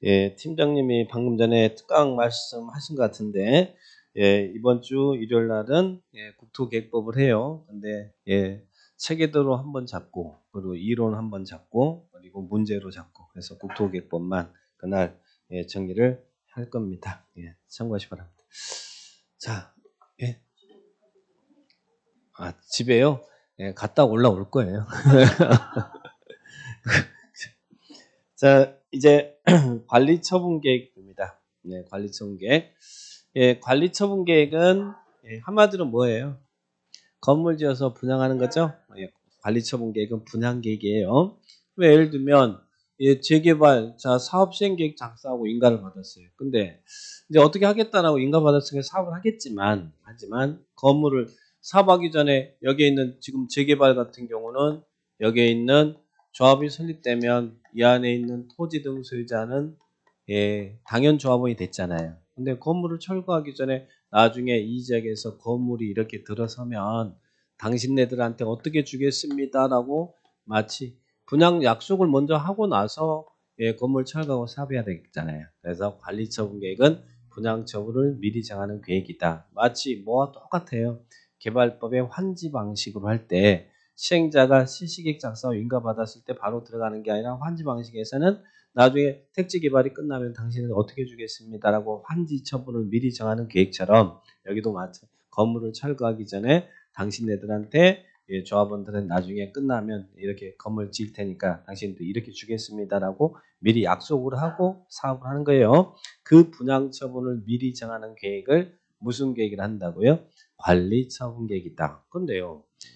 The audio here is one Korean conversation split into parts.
예, 팀장님이 방금 전에 특강 말씀하신 것 같은데, 예, 이번 주 일요일 날은 예, 국토계획법을 해요. 근데 예, 체계도로 한번 잡고, 그리고 이론 한번 잡고, 그리고 문제로 잡고, 그래서 국토계획법만 그날 예, 정리를 할 겁니다. 예, 참고하시 기 바랍니다. 자, 예, 집에요? 예, 갔다 올라올 거예요. 자, 이제 관리처분 계획입니다. 네, 관리처분 계획. 예, 관리처분 계획은 예, 한마디로 뭐예요? 건물 지어서 분양하는 거죠? 예, 관리처분 계획은 분양 계획이에요. 예를 들면 예, 재개발, 자 사업 시행 계획 작성하고 인가를 받았어요. 근데 이제 어떻게 하겠다라고 인가 받았으니까 사업을 하지만 건물을 사업하기 전에 여기에 있는 지금 재개발 같은 경우는 여기에 있는 조합이 설립되면 이 안에 있는 토지 등 소유자는 예, 당연 조합원이 됐잖아요. 근데 건물을 철거하기 전에 나중에 이 지역에서 건물이 이렇게 들어서면 당신네들한테 어떻게 주겠습니다라고 마치 분양 약속을 먼저 하고 나서 예, 건물 철거하고 사업해야 되잖아요. 그래서 관리처분 계획은 분양 처분을 미리 정하는 계획이다. 마치 뭐와 똑같아요. 개발법의 환지 방식으로 할 때 시행자가 실시계획 작성 인가받았을 때 바로 들어가는 게 아니라 환지 방식에서는 나중에 택지 개발이 끝나면 당신은 어떻게 주겠습니다라고 환지 처분을 미리 정하는 계획처럼 여기도 마찬가지 건물을 철거하기 전에 당신네들한테 예, 조합원들은 나중에 끝나면 이렇게 건물 지을 테니까 당신도 이렇게 주겠습니다라고 미리 약속을 하고 사업을 하는 거예요. 그 분양 처분을 미리 정하는 계획을 무슨 계획을 한다고요? 관리 처분 계획이다.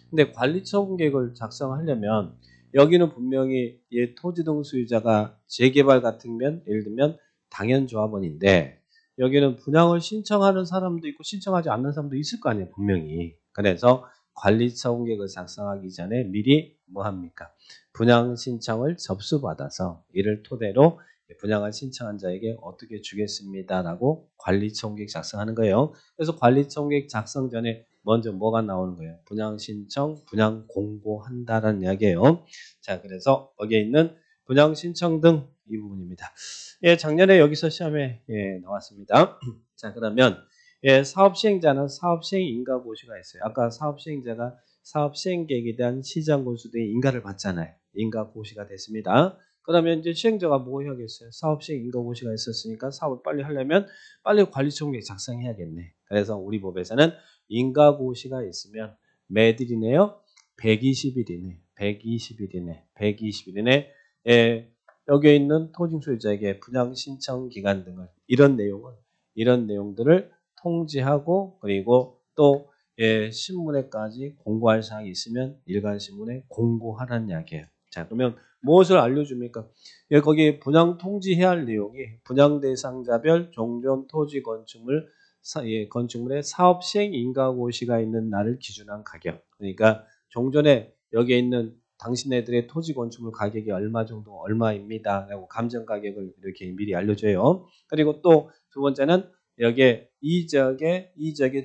근데 관리 처분 계획을 작성하려면 여기는 분명히 예, 토지 등 소유자가 재개발 같으면 예를 들면 당연 조합원인데 여기는 분양을 신청하는 사람도 있고 신청하지 않는 사람도 있을 거 아니에요, 분명히. 그래서 관리처분 계획을 작성하기 전에 미리 뭐 합니까? 분양 신청을 접수받아서 이를 토대로 분양을 신청한 자에게 어떻게 주겠습니다라고 관리처분 계획 작성하는 거예요. 그래서 관리처분 계획 작성 전에 먼저 뭐가 나오는 거예요? 분양 신청, 분양 공고한다라는 이야기예요. 자, 그래서 여기에 있는 분양 신청 등 이 부분입니다. 예, 작년에 여기서 시험에 예, 나왔습니다. 자, 그러면 예, 사업 시행자는 사업 시행 인가 고시가 있어요. 아까 사업 시행자가 사업 시행 계획에 대한 시장 건수등의 인가를 받잖아요. 인가 고시가 됐습니다. 그러면 이제 시행자가 뭐 해야겠어요? 사업 시행 인가 고시가 있었으니까 사업을 빨리 하려면 빨리 관리처분 계획 작성해야겠네. 그래서 우리 법에서는 인가 고시가 있으면 매일이네요. 120일이네. 120일이네. 120일이네. 예, 여기에 있는 토지 소유자에게 분양 신청 기간 등을 이런 내용들을 통지하고 그리고 또 예, 신문에까지 공고할 사항이 있으면 일간신문에 공고하라는 이야기예요. 자, 그러면 무엇을 알려줍니까? 예, 거기 분양 통지해야 할 내용이 분양 대상자별 종전 토지 건축물의 사업 시행 인가 고시가 있는 날을 기준한 가격. 그러니까 종전에 여기에 있는 당신네들의 토지 건축물 가격이 얼마 정도 얼마입니다. 라고 감정 가격을 이렇게 미리 알려줘요. 그리고 또 두 번째는 여기에 이 지역의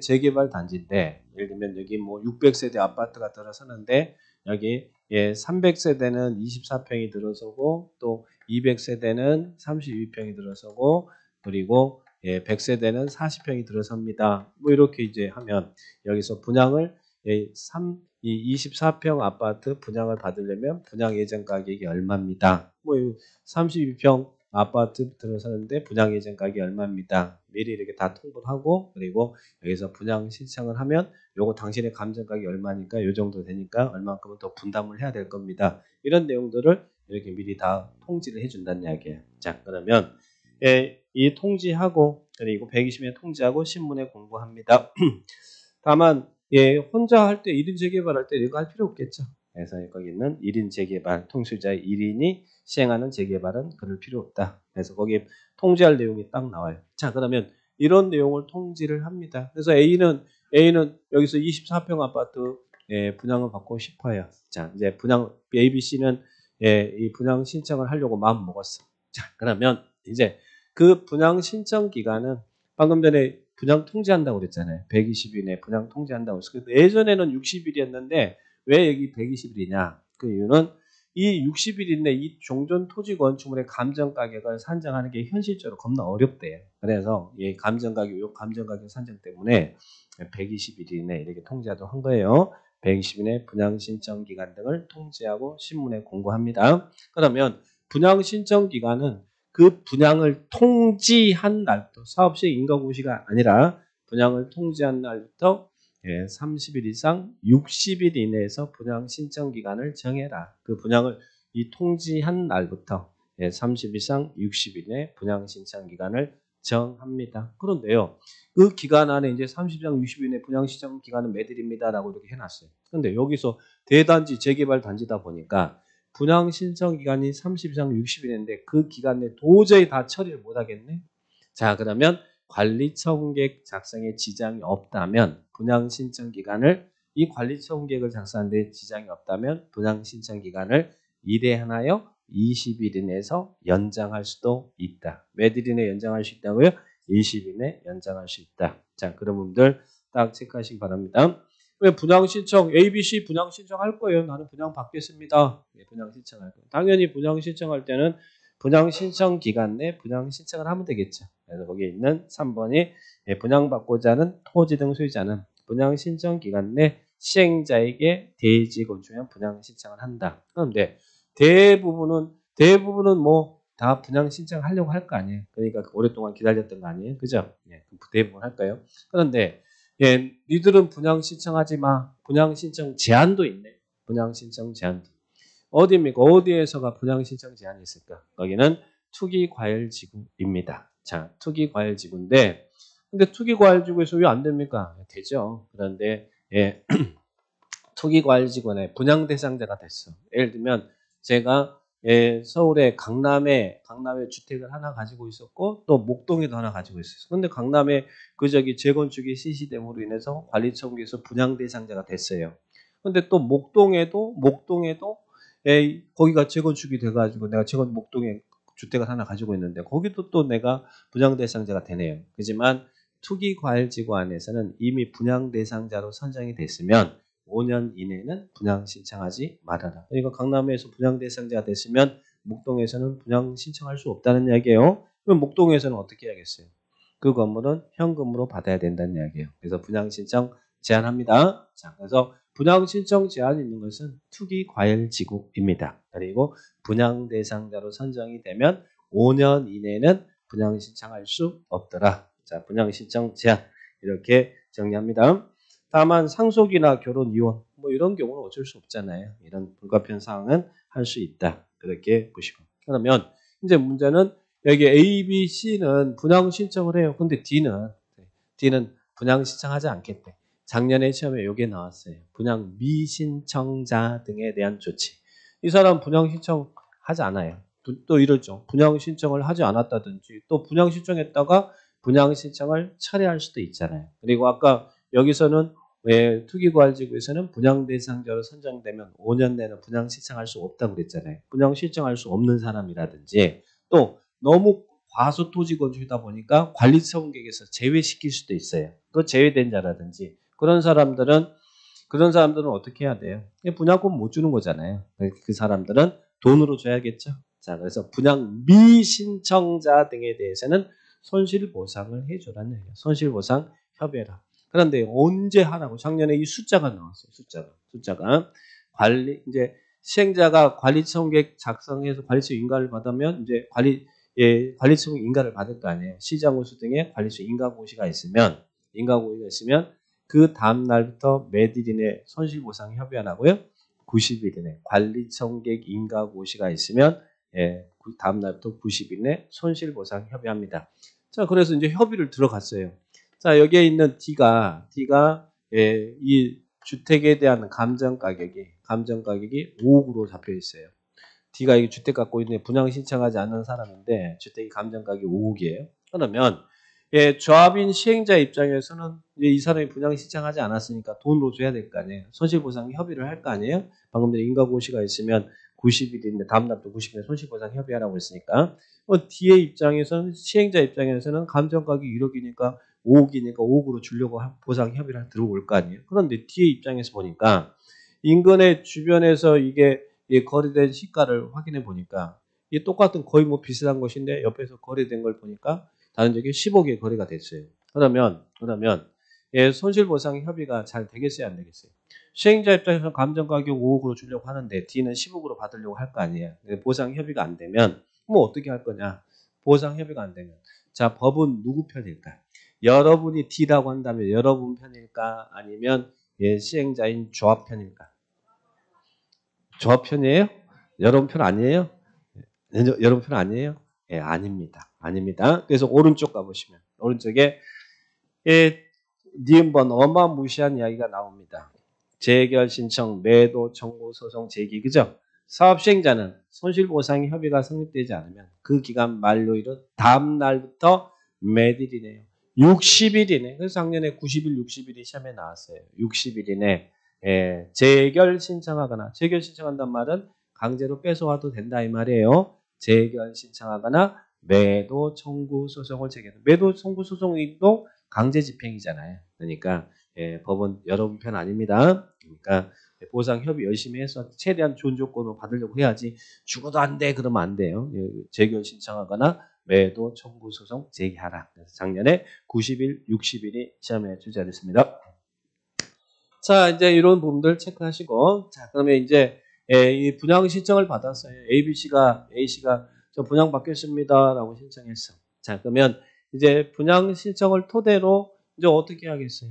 재개발 단지인데 예를 들면 여기 뭐 600세대 아파트가 들어서는데 여기 예, 300세대는 24평이 들어서고 또 200세대는 32평이 들어서고 그리고 예, 100세대는 40평이 들어섭니다. 뭐 이렇게 이제 하면 여기서 분양을 예, 24평 아파트 분양을 받으려면 분양 예정 가격이 얼마입니다. 뭐 32평 아파트 들어서는데 분양 예정 가격이 얼마입니다. 미리 이렇게 다 통보를 하고 그리고 여기서 분양 신청을 하면 요거 당신의 감정 가격이 얼마니까 요 정도 되니까 얼마큼은 더 분담을 해야 될 겁니다. 이런 내용들을 이렇게 미리 다 통지를 해준다는 이야기예요. 자, 그러면 예, 이 통지하고 그리고 120일 통지하고 신문에 공고합니다. 다만 예, 혼자 할 때 1인 재개발할 때 이거 할 필요 없겠죠. 그래서 거기 있는 1인 재개발 통수자 1인이 시행하는 재개발은 그럴 필요 없다. 그래서 거기에 통지할 내용이 딱 나와요. 자, 그러면 이런 내용을 통지를 합니다. 그래서 A는 여기서 24평 아파트 예, 분양을 받고 싶어요. 자, 이제 분양 A, B, C는 예, 이 분양 신청을 하려고 마음 먹었어. 자, 그러면 이제 그 분양 신청 기간은 방금 전에 분양 통지한다고 그랬잖아요. 120일 내 분양 통지한다고 했어요. 예전에는 60일이었는데 왜 여기 120일이냐? 그 이유는 이 60일 이내 이 종전 토지 건축물의 감정 가격을 산정하는 게 현실적으로 겁나 어렵대요. 그래서 이 감정 가격 산정 때문에 120일 이내 이렇게 통제하도록 한 거예요. 120일 이내 분양 신청 기간 등을 통제하고 신문에 공고합니다. 그러면 분양 신청 기간은 그 분양을 통지한 날부터 사업 시행 인가 고시가 아니라 분양을 통지한 날부터 30일 이상 60일 이내에서 분양 신청 기간을 정해라. 그 분양을 이 통지한 날부터 30일 이상 60일 이내 분양 신청 기간을 정합니다. 그런데요, 그 기간 안에 이제 30일 이상 60일 이내 분양 신청 기간은 매들입니다라고 이렇게 해놨어요. 그런데 여기서 대단지 재개발 단지다 보니까 분양 신청 기간이 30일 이상 60일인데 그 기간 내에 도저히 다 처리를 못 하겠네. 자, 그러면 관리처분계획 작성에 지장이 없다면 분양 신청 기간을 이 관리처분계획을 작성하는데 지장이 없다면 분양 신청 기간을 이례하여 20일 이내에서 연장할 수도 있다. 몇 일 이내 연장할 수 있다고요? 20일 이내 연장할 수 있다. 자, 그런 분들 딱 체크하시기 바랍니다. 왜 분양 신청 ABC 분양 신청할 거예요? 나는 분양 받겠습니다. 분양 신청할 거예요. 당연히 분양 신청할 때는 분양 신청 기간 내 분양 신청을 하면 되겠죠. 그래서 거기에 있는 3번이 분양받고자 하는 토지 등 소유자는 분양 신청 기간 내 시행자에게 대지 건축형 분양 신청을 한다. 그런데 대부분은 뭐 다 분양 신청하려고 할 거 아니에요. 그러니까 오랫동안 기다렸던 거 아니에요. 그죠? 대부분 할까요? 그런데 니들은 분양 신청하지 마. 분양 신청 제한도 있네. 분양 신청 제한도. 어디입니까? 어디에서가 분양 신청 제한이 있을까? 거기는 투기과열지구입니다. 자, 투기과열지구인데, 근데 투기과열지구에서 왜 안 됩니까? 되죠. 그런데 투기과열지구에 분양 대상자가 됐어. 예를 들면 제가 서울의 강남에 주택을 하나 가지고 있었고 또 목동에도 하나 가지고 있었어. 근데 강남에 재건축이 실시됨으로 인해서 관리처분계에서 분양 대상자가 됐어요. 근데 또 목동에도 거기가 재건축이 돼가지고 내가 목동에 주택을 하나 가지고 있는데 거기도 또 내가 분양 대상자가 되네요. 그렇지만 투기과열지구 안에서는 이미 분양 대상자로 선정이 됐으면 5년 이내는 분양 신청하지 말아라. 그러니까 강남에서 분양 대상자가 됐으면 목동에서는 분양 신청할 수 없다는 이야기예요. 그럼 목동에서는 어떻게 해야겠어요? 그 건물은 현금으로 받아야 된다는 이야기예요. 그래서 분양 신청 제한합니다. 자, 그래서 분양 신청 제한이 있는 것은 투기과열지구입니다. 그리고 분양 대상자로 선정이 되면 5년 이내는 분양 신청할 수 없더라. 자, 분양 신청 제한 이렇게 정리합니다. 다만 상속이나 결혼, 이혼 뭐 이런 경우는 어쩔 수 없잖아요. 이런 불가피한 사항은 할 수 있다. 그렇게 보시고. 그러면 이제 문제는 여기 A, B, C는 분양 신청을 해요. 근데 D는 분양 신청하지 않겠대. 작년에 시험에 이게 나왔어요. 분양 미신청자 등에 대한 조치. 이 사람 분양 신청하지 않아요. 또 이러죠. 분양 신청을 하지 않았다든지 또 분양 신청했다가 분양 신청을 철회할 수도 있잖아요. 그리고 아까 여기서는 왜 투기과열지구에서는 분양 대상자로 선정되면 5년 내는 분양 신청할 수 없다고 그랬잖아요. 분양 신청할 수 없는 사람이라든지 또 너무 과소 토지 건축이다 보니까 관리처분계획에서 제외시킬 수도 있어요. 그 제외된 자라든지 그런 사람들은 어떻게 해야 돼요? 분양권 못 주는 거잖아요. 그 사람들은 돈으로 줘야겠죠. 자, 그래서 분양 미신청자 등에 대해서는 손실보상을 해줘라는 얘기예요. 손실보상 협의해라. 그런데 언제 하라고? 작년에 이 숫자가 나왔어요. 숫자가 이제 시행자가 관리처분계획 작성해서 관리처 인가를 받으면 이제 관리처분 인가를 받을 거 아니에요. 시장호수 등의 관리처 인가고시가 있으면 그 다음 날부터 몇 일 이내 손실보상 협의하라고요? 90일 이내 관리처분계획 인가고시가 있으면 그 다음 날부터 90일 이내 손실보상 협의합니다. 자, 그래서 이제 협의를 들어갔어요. 자, 여기에 있는 D가 이 주택에 대한 감정 가격이 5억으로 잡혀 있어요. D가 이 주택 갖고 있는 분양 신청하지 않는 사람인데 주택이 감정 가격이 5억이에요. 그러면 조합인 시행자 입장에서는 이 사람이 분양 신청하지 않았으니까 돈으로 줘야 될 거 아니에요. 손실보상 협의를 할 거 아니에요. 방금 전에 인가고시가 있으면 90일인데 다음 날도 90일 손실보상 협의하라고 했으니까 D의 입장에서는 시행자 입장에서는 감정 가격이 1억이니까 5억으로 주려고 보상 협의를 들어올 거 아니에요. 그런데 D의 입장에서 보니까 인근의 주변에서 이게 이 거래된 시가를 확인해 보니까 이 똑같은 거의 뭐 비슷한 것인데 옆에서 거래된 걸 보니까 다른 적이 10억의 거래가 됐어요. 그러면 예, 손실보상 협의가 잘 되겠어요, 안 되겠어요? 시행자 입장에서 감정가격 5억으로 주려고 하는데 D는 10억으로 받으려고 할 거 아니에요. 보상 협의가 안 되면 뭐 어떻게 할 거냐? 보상 협의가 안 되면 자, 법은 누구 편일까? 여러분이 D라고 한다면 여러분 편일까? 아니면 예, 시행자인 조합 편일까? 조합 편이에요? 여러분 편 아니에요? 여러분 편 아니에요? 예, 아닙니다. 아닙니다. 그래서 오른쪽 가보시면 오른쪽에 예, 니은번 어마무시한 이야기가 나옵니다. 재결 신청, 매도, 청구, 소송, 제기, 그죠? 사업 시행자는 손실보상 협의가 성립되지 않으면 그 기간 만료일은 다음 날부터 매일이네요. 60일이네. 그래서 작년에 90일, 60일이 시험에 나왔어요. 60일 이내 재결 신청하거나 재결 신청한다는 말은 강제로 뺏어와도 된다 이 말이에요. 재결 신청하거나 매도, 청구, 소송을 제기한다. 매도, 청구, 소송도 강제 집행이잖아요. 그러니까 예, 법은 여러분 편 아닙니다. 그러니까 보상 협의 열심히 해서 최대한 좋은 조건으로 받으려고 해야지 죽어도 안 돼 그러면 안 돼요. 예, 재결 신청하거나 매도 청구 소송 제기하라. 그래서 작년에 90일, 60일이 시험에 출제됐습니다. 자, 이제 이런 부분들 체크하시고 자, 그러면 이제 예, 이 분양 신청을 받았어요. A씨가 저 분양 받겠습니다라고 신청했어. 자, 그러면 이제 분양 신청을 토대로 이제 어떻게 하겠어요?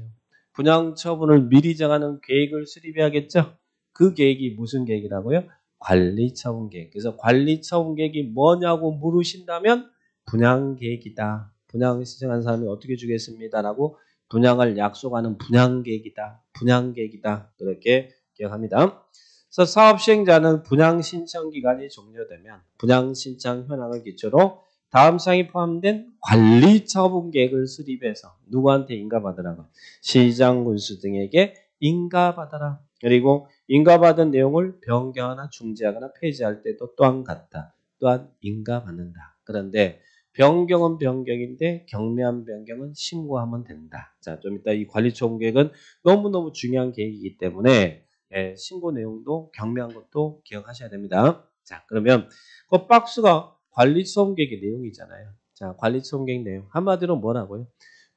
분양 처분을 미리 정하는 계획을 수립해야겠죠? 그 계획이 무슨 계획이라고요? 관리 처분 계획. 그래서 관리 처분 계획이 뭐냐고 물으신다면 분양 계획이다. 분양 신청한 사람이 어떻게 주겠습니다라고 분양을 약속하는 분양 계획이다. 분양 계획이다. 그렇게 기억합니다. 그래서 사업 시행자는 분양 신청 기간이 종료되면 분양 신청 현황을 기초로 다음 사항이 포함된 관리 처분 계획을 수립해서 누구한테 인가받으라고? 시장 군수 등에게 인가받아라. 그리고 인가받은 내용을 변경하거나 중지하거나 폐지할 때도 또한 같다. 또한 인가받는다. 그런데 변경은 변경인데 경미한 변경은 신고하면 된다. 자, 좀 이따 이 관리 처분 계획은 너무너무 중요한 계획이기 때문에 예, 신고 내용도 경미한 것도 기억하셔야 됩니다. 자, 그러면 그 박스가 관리 처분 계획의 내용이잖아요. 자, 관리 처분 계획 내용 한마디로 뭐라고요?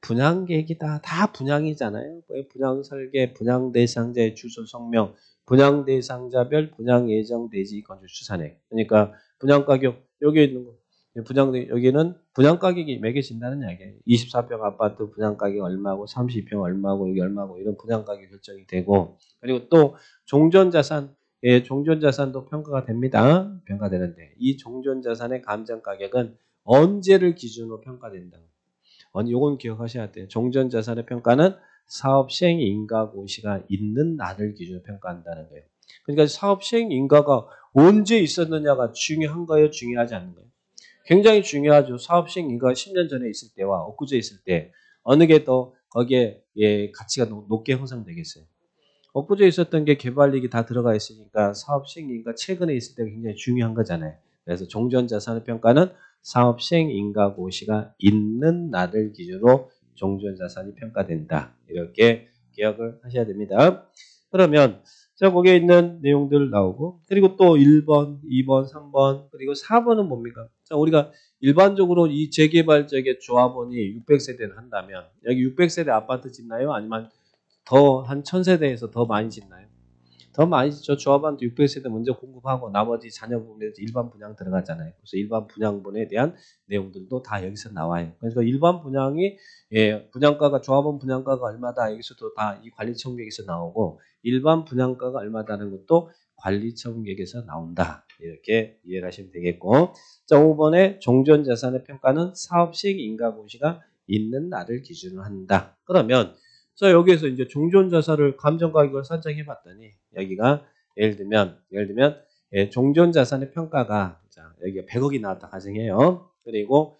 분양 계획이다. 다 분양이잖아요. 분양 설계, 분양 대상자의 주소 성명, 분양 대상자별 분양 예정 대지 건축 추산액. 그러니까 분양 가격 여기 있는 거. 여기는 분양 가격이 매겨진다는 이야기예요. 24평 아파트 분양 가격 얼마고 30평 얼마고 여기 얼마고 이런 분양 가격 결정이 되고 그리고 또 종전자산 예, 종전자산도 평가가 됩니다. 평가되는데 이 종전자산의 감정 가격은 언제를 기준으로 평가된다. 요건 기억하셔야 돼요. 종전자산의 평가는 사업 시행 인가 고시가 있는 날을 기준으로 평가한다는 거예요. 그러니까 사업 시행 인가가 언제 있었느냐가 중요한 거예요, 중요하지 않는 거예요. 굉장히 중요하죠. 사업 시행 인가가 10년 전에 있을 때와 엊그제 있을 때 어느 게 더 거기에 예, 가치가 높게 형성되겠어요. 엊그제 있었던 게 개발이익이 다 들어가 있으니까 사업 시행 인가 최근에 있을 때가 굉장히 중요한 거잖아요. 그래서 종전자산의 평가는 사업 시행 인가 고시가 있는 날을 기준으로 종전자산이 평가된다. 이렇게 기억을 하셔야 됩니다. 그러면 자 거기에 있는 내용들 나오고 그리고 또 1번, 2번, 3번 그리고 4번은 뭡니까? 자 우리가 일반적으로 이 재개발적의 조합원이 600세대를 한다면 여기 600세대 아파트 짓나요? 아니면 더 한 1000세대에서 더 많이 짓나요? 더 많이 짓죠. 조합원한테 600세대 먼저 공급하고 나머지 자녀분에서 일반 분양 들어가잖아요. 그래서 일반 분양분에 대한 내용들도 다 여기서 나와요. 그래서 일반 분양이 예, 분양가가 조합원 분양가가 얼마다 여기서도 다 이 관리처분 계획에서 나오고 일반 분양가가 얼마다는 것도 관리처분 계획에서 나온다. 이렇게 이해를 하시면 되겠고 자 5번에 종전자산의 평가는 사업 시행 인가 고시가 있는 날을 기준으로 한다. 그러면 자 여기에서 이제 종전자산을 감정가격을 산정해 봤더니 여기가 예를 들면 예, 종전자산의 평가가 자 여기가 100억이 나왔다 가정해요. 그리고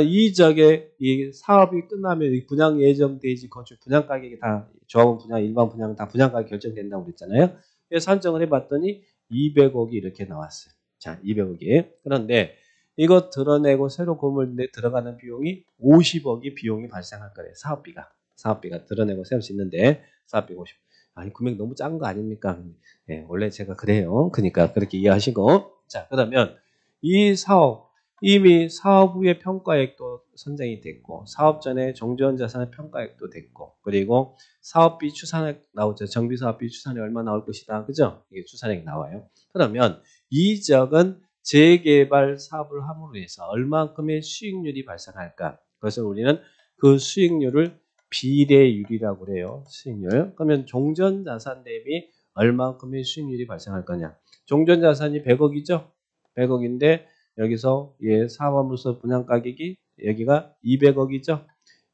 이 지역에 이 사업이 끝나면 이 분양 예정 대지 건축 분양 가격이 다 조합원 분양 일반 분양 다 분양 가격 결정된다고 그랬잖아요. 그래서 산정을 해봤더니 200억이 이렇게 나왔어요. 자 200억이 그런데 이거 드러내고 새로 건물에 들어가는 비용이 50억이 비용이 발생할 거래요. 사업비가 드러내고 세울 수 있는데 사업비 50. 아니, 금액 너무 작은 거 아닙니까? 예, 원래 제가 그래요. 그러니까 그렇게 이해하시고. 자, 그러면 이 사업, 이미 사업 후에 평가액도 선정이 됐고, 사업 전에 종전자산의 평가액도 됐고, 그리고 사업비 추산액 나오죠. 정비사업비 추산액 얼마 나올 것이다. 그죠? 이게 추산액 나와요. 그러면 이 지역은 재개발 사업을 함으로 해서 얼마큼의 수익률이 발생할까? 그것을 우리는 그 수익률을 비례율이라고 그래요. 수익률. 그러면 종전자산 대비 얼마큼의 수익률이 발생할 거냐? 종전자산이 100억이죠? 100억인데 여기서 사업하면서 분양가격이 여기가 200억이죠?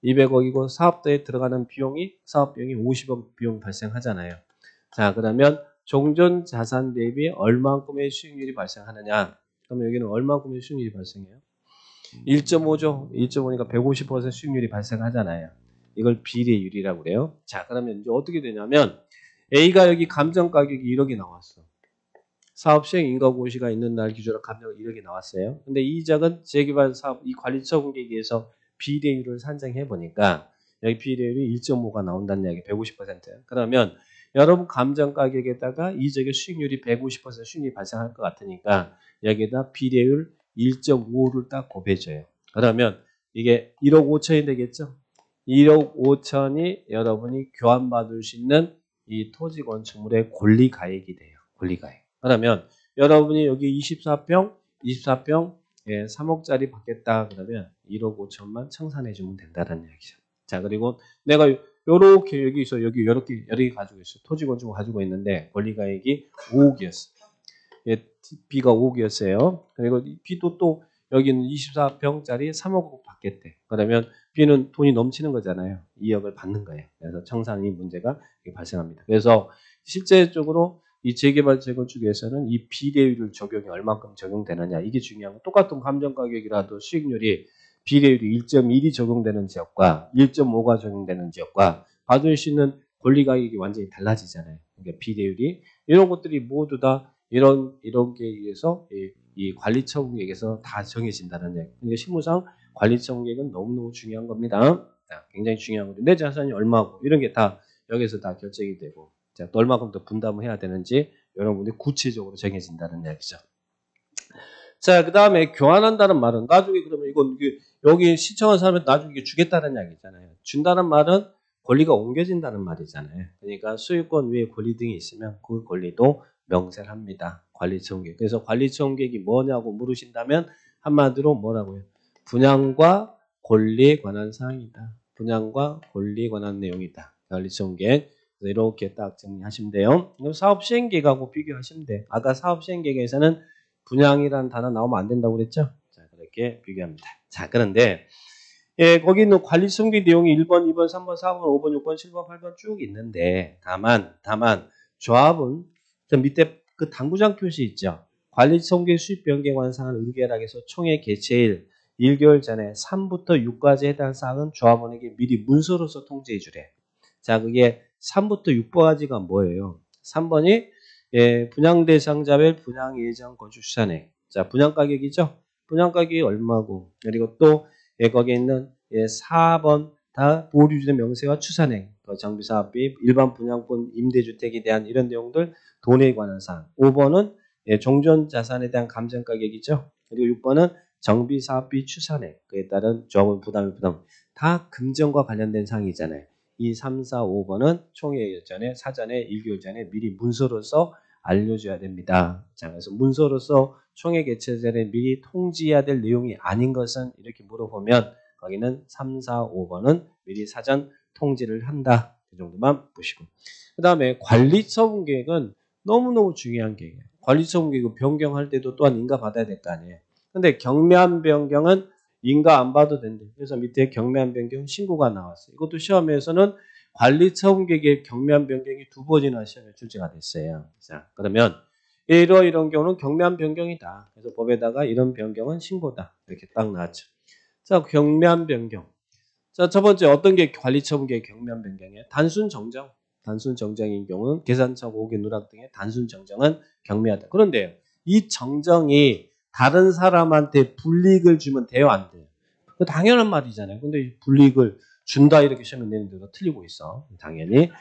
200억이고 사업도에 들어가는 비용이 사업 비용이 50억 비용 발생하잖아요. 자, 그러면 종전자산 대비 얼마큼의 수익률이 발생하느냐? 그러면 여기는 얼마큼의 수익률이 발생해요? 1.5죠. 1.5니까 150% 수익률이 발생하잖아요. 이걸 비례율이라고 그래요. 자, 그러면 이제 어떻게 되냐면 A가 여기 감정 가격이 1억이 나왔어. 사업 시행 인가 고시가 있는 날 기준으로 감정이 1억이 나왔어요. 근데 이 작은 재개발 사업 이 관리처분 계획에서 비례율을 산정해 보니까 여기 비례율이 1.5가 나온다는 이야기 150%. 그러면 여러분 감정 가격에다가 이 지역의 수익률이 150% 수익률이 발생할 것 같으니까 여기에다 비례율 1.5를 딱 곱해줘요. 그러면 이게 1억 5천이 되겠죠? 1억 5천이 여러분이 교환받을 수 있는 이 토지 건축물의 권리가액이 돼요. 권리가액. 그러면 여러분이 여기 24평 3억짜리 받겠다 그러면 1억 5천만 청산해 주면 된다는 얘기죠. 자, 그리고 내가 요렇게 여기 있어. 여기 요렇게 가지고 있어. 토지 건축물 가지고 있는데 권리가액이 5억이었어. B가 5억이었어요. 그리고 B도 또 여기는 24평짜리 3억 받겠대. 그러면 B는 돈이 넘치는 거잖아요. 2억을 받는 거예요. 그래서 청산이 문제가 발생합니다. 그래서 실제적으로 이 재개발 재건축에서는 이 비례율 적용이 얼마큼 적용되느냐 이게 중요한 거. 똑같은 감정가격이라도 수익률이 비례율이 1.1이 적용되는 지역과 1.5가 적용되는 지역과 받을 수 있는 권리가격이 완전히 달라지잖아요. 그러니까 비례율이 이런 것들이 모두 다 이런 게 의해서 이 관리처분 계획에서 다 정해진다는 얘기. 그러니까 실무상 관리처분 계획은 너무너무 중요한 겁니다. 자, 굉장히 중요한 거죠. 내 자산이 얼마고 이런 게 다 여기서 다 결정이 되고 자, 또 얼마큼 더 분담을 해야 되는지 여러분들이 구체적으로 정해진다는 얘기죠. 자, 그 다음에 교환한다는 말은 나중에 그러면 이건 여기 시청한 사람한테 나중에 주겠다는 얘기잖아요. 준다는 말은 권리가 옮겨진다는 말이잖아요. 그러니까 소유권 위에 권리 등이 있으면 그 권리도 명세를 합니다. 관리처분계획. 그래서 관리처분계획이 뭐냐고 물으신다면 한마디로 뭐라고요? 분양과 권리에 관한 사항이다. 분양과 권리에 관한 내용이다. 관리처분계획. 이렇게 딱 정리하시면 돼요. 사업 시행계획하고 비교하시면 돼요. 아까 사업 시행계획에서는 분양이라는 단어 나오면 안 된다고 그랬죠? 자, 그렇게 비교합니다. 자, 그런데 거기 있는 관리성비 내용이 1번, 2번, 3번, 4번, 5번, 6번, 7번, 8번 쭉 있는데 다만 조합은 저 밑에 그 당구장 표시 있죠? 관리성비 수입 변경 관사항을 의결하기 위해서 총회 개최일 1개월 전에 3부터 6까지 해당 사항은 조합원에게 미리 문서로서 통지해 주래. 자, 그게 3부터 6까지가 뭐예요? 3번이 분양 대상자별 분양 예정 건축 추산액. 자, 분양 가격이죠? 분양 가격이 얼마고, 그리고 또 거기에 있는 4번 다 보류주된 명세와 추산액, 정비사업비, 일반 분양권 임대주택에 대한 이런 내용들, 돈에 관한 사항. 5번은 종전자산에 대한 감정가격이죠. 그리고 6번은 정비사업비 추산액, 그에 따른 조합원 부담. 다 금전과 관련된 사항이잖아요. 이 3, 4, 5번은 총회 전에 사전에 1개월 전에 미리 문서로서 알려줘야 됩니다. 자, 그래서 문서로서 총회 개최 전에 미리 통지해야 될 내용이 아닌 것은 이렇게 물어보면 거기는 3, 4, 5번은 미리 사전 통지를 한다. 그 정도만 보시고. 그 다음에 관리처분 계획은 너무너무 중요한 계획이에요. 관리처분 계획 변경할 때도 또한 인가 받아야 될 거 아니에요. 근데 경미한 변경은 인가 안 봐도 된대. 그래서 밑에 경미한 변경 신고가 나왔어요. 이것도 시험에서는 관리처분 계획의 경미한 변경이 2번이나 시험에 출제가 됐어요. 자, 그러면 이런 경우는 경미한 변경이다. 그래서 법에다가 이런 변경은 신고다. 이렇게 딱 나왔죠. 자, 경미한 변경. 자, 첫 번째 어떤 게 관리처분 계획 경미한 변경이에요? 단순 정정. 단순 정정인 경우는 계산서, 오개, 누락 등의 단순 정정은 경미하다. 그런데 이 정정이 다른 사람한테 불이익을 주면 돼요, 안 돼요? 그 당연한 말이잖아요. 근데 불이익을 준다 이렇게 시험에 내는데도 틀리고 있어. 당연히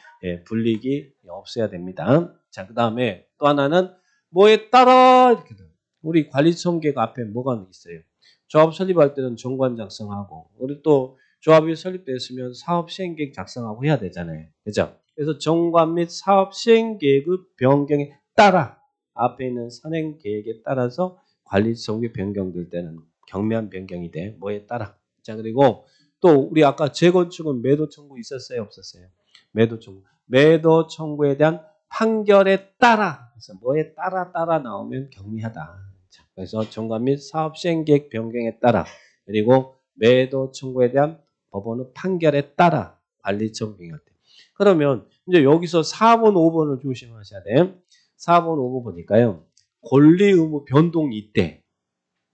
불리기 없어야 됩니다. 자, 그 다음에 또 하나는 뭐에 따라 이렇게 돼. 우리 관리청계가 앞에 뭐가 있어요? 조합 설립할 때는 정관 작성하고 우리 또 조합이 설립됐으면 사업 시행계획 작성하고 해야 되잖아요. 그죠? 그래서 정관 및 사업 시행계획의 변경에 따라 앞에 있는 선행 계획에 따라서 관리청계 변경될 때는 경미한 변경이 돼. 뭐에 따라. 자, 그리고 또 우리 아까 재건축은 매도 청구 있었어요, 없었어요? 매도 청구. 매도 청구에 대한 판결에 따라. 그래서 뭐에 따라 나오면 경미하다. 자, 그래서 정관 및 사업 시행 계획 변경에 따라 그리고 매도 청구에 대한 법원의 판결에 따라 관리청 변경할 때. 그러면 이제 여기서 4번, 5번을 조심하셔야 돼요. 4번, 5번 보니까요. 권리 의무 변동이 있대.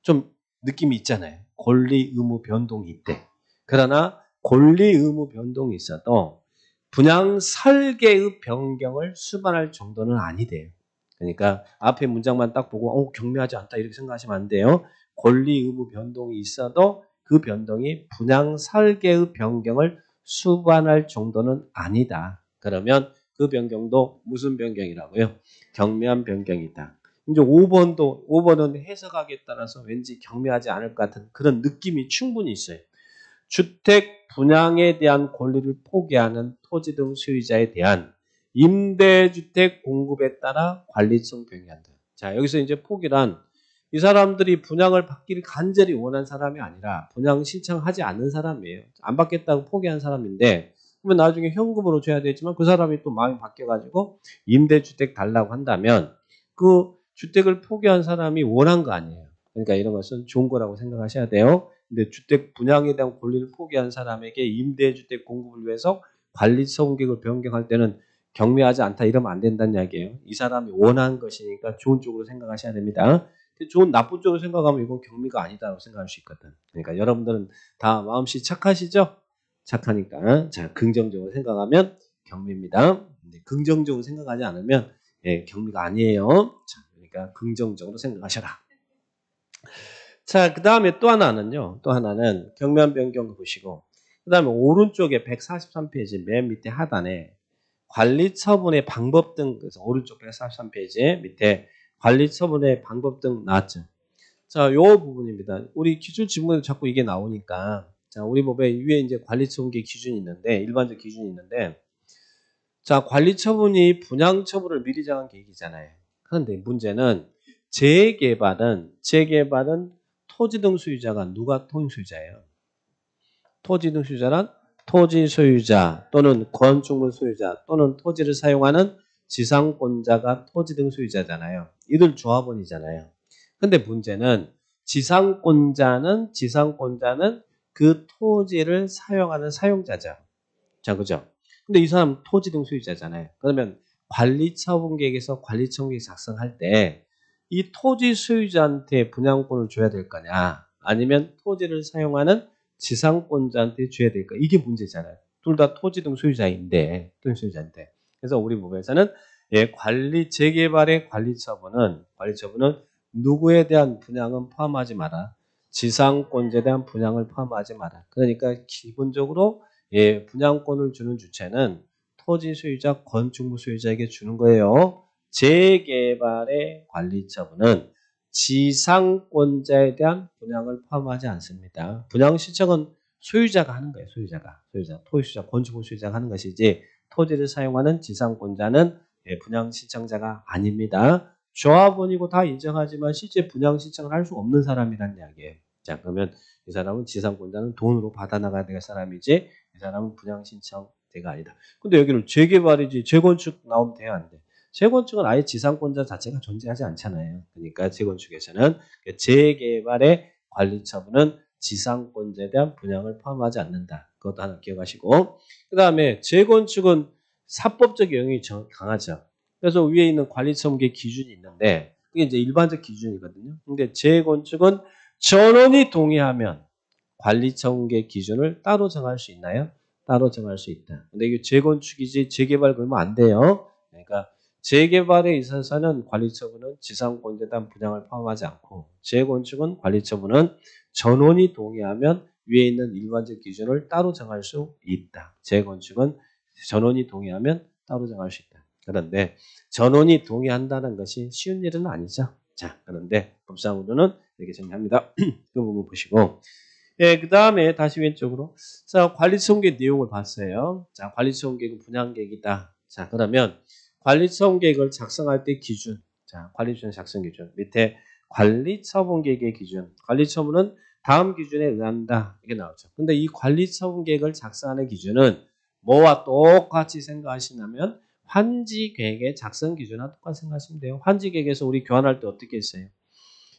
좀 느낌이 있잖아요. 권리 의무 변동이 있대. 그러나 권리 의무 변동이 있어도 분양 설계의 변경을 수반할 정도는 아니대요. 그러니까 앞에 문장만 딱 보고 경미하지 않다 이렇게 생각하시면 안 돼요. 권리 의무 변동이 있어도 그 변동이 분양 설계의 변경을 수반할 정도는 아니다. 그러면 그 변경도 무슨 변경이라고요? 경미한 변경이다. 이제 5번은 해석하기에 따라서 왠지 경미하지 않을 것 같은 그런 느낌이 충분히 있어요. 주택 분양에 대한 권리를 포기하는 토지 등 소유자에 대한 임대주택 공급에 따라 관리성 변경한다. 자, 여기서 이제 포기란 이 사람들이 분양을 받기를 간절히 원한 사람이 아니라 분양 신청하지 않는 사람이에요. 안 받겠다고 포기한 사람인데 그러면 나중에 현금으로 줘야 되지만 그 사람이 또 마음이 바뀌어가지고 임대주택 달라고 한다면 그 주택을 포기한 사람이 원한 거 아니에요. 그러니까 이런 것은 좋은 거라고 생각하셔야 돼요. 근데 주택 분양에 대한 권리를 포기한 사람에게 임대주택 공급을 위해서 관리처분 계획을 변경할 때는 경미하지 않다 이러면 안 된다는 이야기예요. 이 사람이 원한 것이니까 좋은 쪽으로 생각하셔야 됩니다. 좋은 나쁜 쪽으로 생각하면 이건 경미가 아니다라고 생각할 수 있거든. 그러니까 여러분들은 다 마음씨 착하시죠? 착하니까 자 긍정적으로 생각하면 경미입니다. 근데 긍정적으로 생각하지 않으면 경미가 아니에요. 자, 그러니까 긍정적으로 생각하셔라. 자, 그 다음에 또 하나는요. 또 하나는 경미한 변경 보시고 그 다음에 오른쪽에 143페이지 맨 밑에 하단에 관리 처분의 방법 등 그래서 오른쪽 143페이지 밑에 관리 처분의 방법 등 나왔죠. 자, 요 부분입니다. 우리 기출 지문에도 자꾸 이게 나오니까 자, 우리 법에 위에 이제 관리 처분계 기준이 있는데 일반적 기준이 있는데 자, 관리 처분이 분양 처분을 미리 정한 계획이잖아요. 그런데 문제는 재개발은 토지 등 소유자가 누가 토지 소유자예요? 토지 등 소유자란 토지 소유자 또는 건축물 소유자 또는 토지를 사용하는 지상권자가 토지 등 소유자잖아요. 이들 조합원이잖아요. 근데 문제는 지상권자는 그 토지를 사용하는 사용자죠. 자, 그죠? 근데 이 사람 토지 등 소유자잖아요. 그러면 관리처분계획에서 관리처분계획 작성할 때 이 토지 소유자한테 분양권을 줘야 될 거냐 아니면 토지를 사용하는 지상권자한테 줘야 될까? 이게 문제잖아요. 둘 다 토지 등 소유자인데, 그래서 우리 법에서는 재개발의 관리처분은 누구에 대한 분양은 포함하지 마라. 지상권자에 대한 분양을 포함하지 마라. 그러니까 기본적으로 분양권을 주는 주체는 토지 소유자, 건축물 소유자에게 주는 거예요. 재개발의 관리처분은 지상권자에 대한 분양을 포함하지 않습니다. 분양 신청은 소유자가 하는 거예요. 소유자, 토지 소유자, 건축물 소유자가 하는 것이지 토지를 사용하는 지상권자는 분양 신청자가 아닙니다. 조합원이고 다 인정하지만 실제 분양 신청을 할 수 없는 사람이라는 이야기예요. 자, 그러면 이 사람은 지상권자는 돈으로 받아나가야 될 사람이지 이 사람은 분양 신청대가 아니다. 근데 여기는 재개발이지 재건축 나오면 돼야 안 돼. 재건축은 아예 지상권자 자체가 존재하지 않잖아요. 그러니까 재건축에서는 재개발의 관리처분은 지상권자에 대한 분양을 포함하지 않는다. 그것도 하나 기억하시고 그 다음에 재건축은 사법적 영역이 강하죠. 그래서 위에 있는 관리처분계 기준이 있는데 그게 이제 일반적 기준이거든요. 근데 재건축은 전원이 동의하면 관리처분계 기준을 따로 정할 수 있나요? 따로 정할 수 있다. 근데 이게 재건축이지 재개발 그러면 안 돼요. 그러니까 재개발에 있어서는 관리처분은 지상권자에 대한 분양을 포함하지 않고 재건축은 관리처분은 전원이 동의하면 위에 있는 일반적 기준을 따로 정할 수 있다. 재건축은 전원이 동의하면 따로 정할 수 있다. 그런데 전원이 동의한다는 것이 쉬운 일은 아니죠. 자, 그런데 법상으로는 이렇게 정리합니다. 그 부분 보시고. 예, 그 다음에 다시 왼쪽으로. 자, 관리처분계획 내용을 봤어요. 자, 관리처분계획은 분양계획이다. 자, 그러면 관리처분계획을 작성할 때 기준. 자, 관리처분 작성 기준. 밑에 관리처분계획의 기준. 관리처분은 다음 기준에 의한다. 이게 나오죠. 근데 이 관리처분계획을 작성하는 기준은 뭐와 똑같이 생각하시냐면 환지계획의 작성 기준과 똑같이 생각하시면 돼요. 환지계획에서 우리 교환할 때 어떻게 했어요?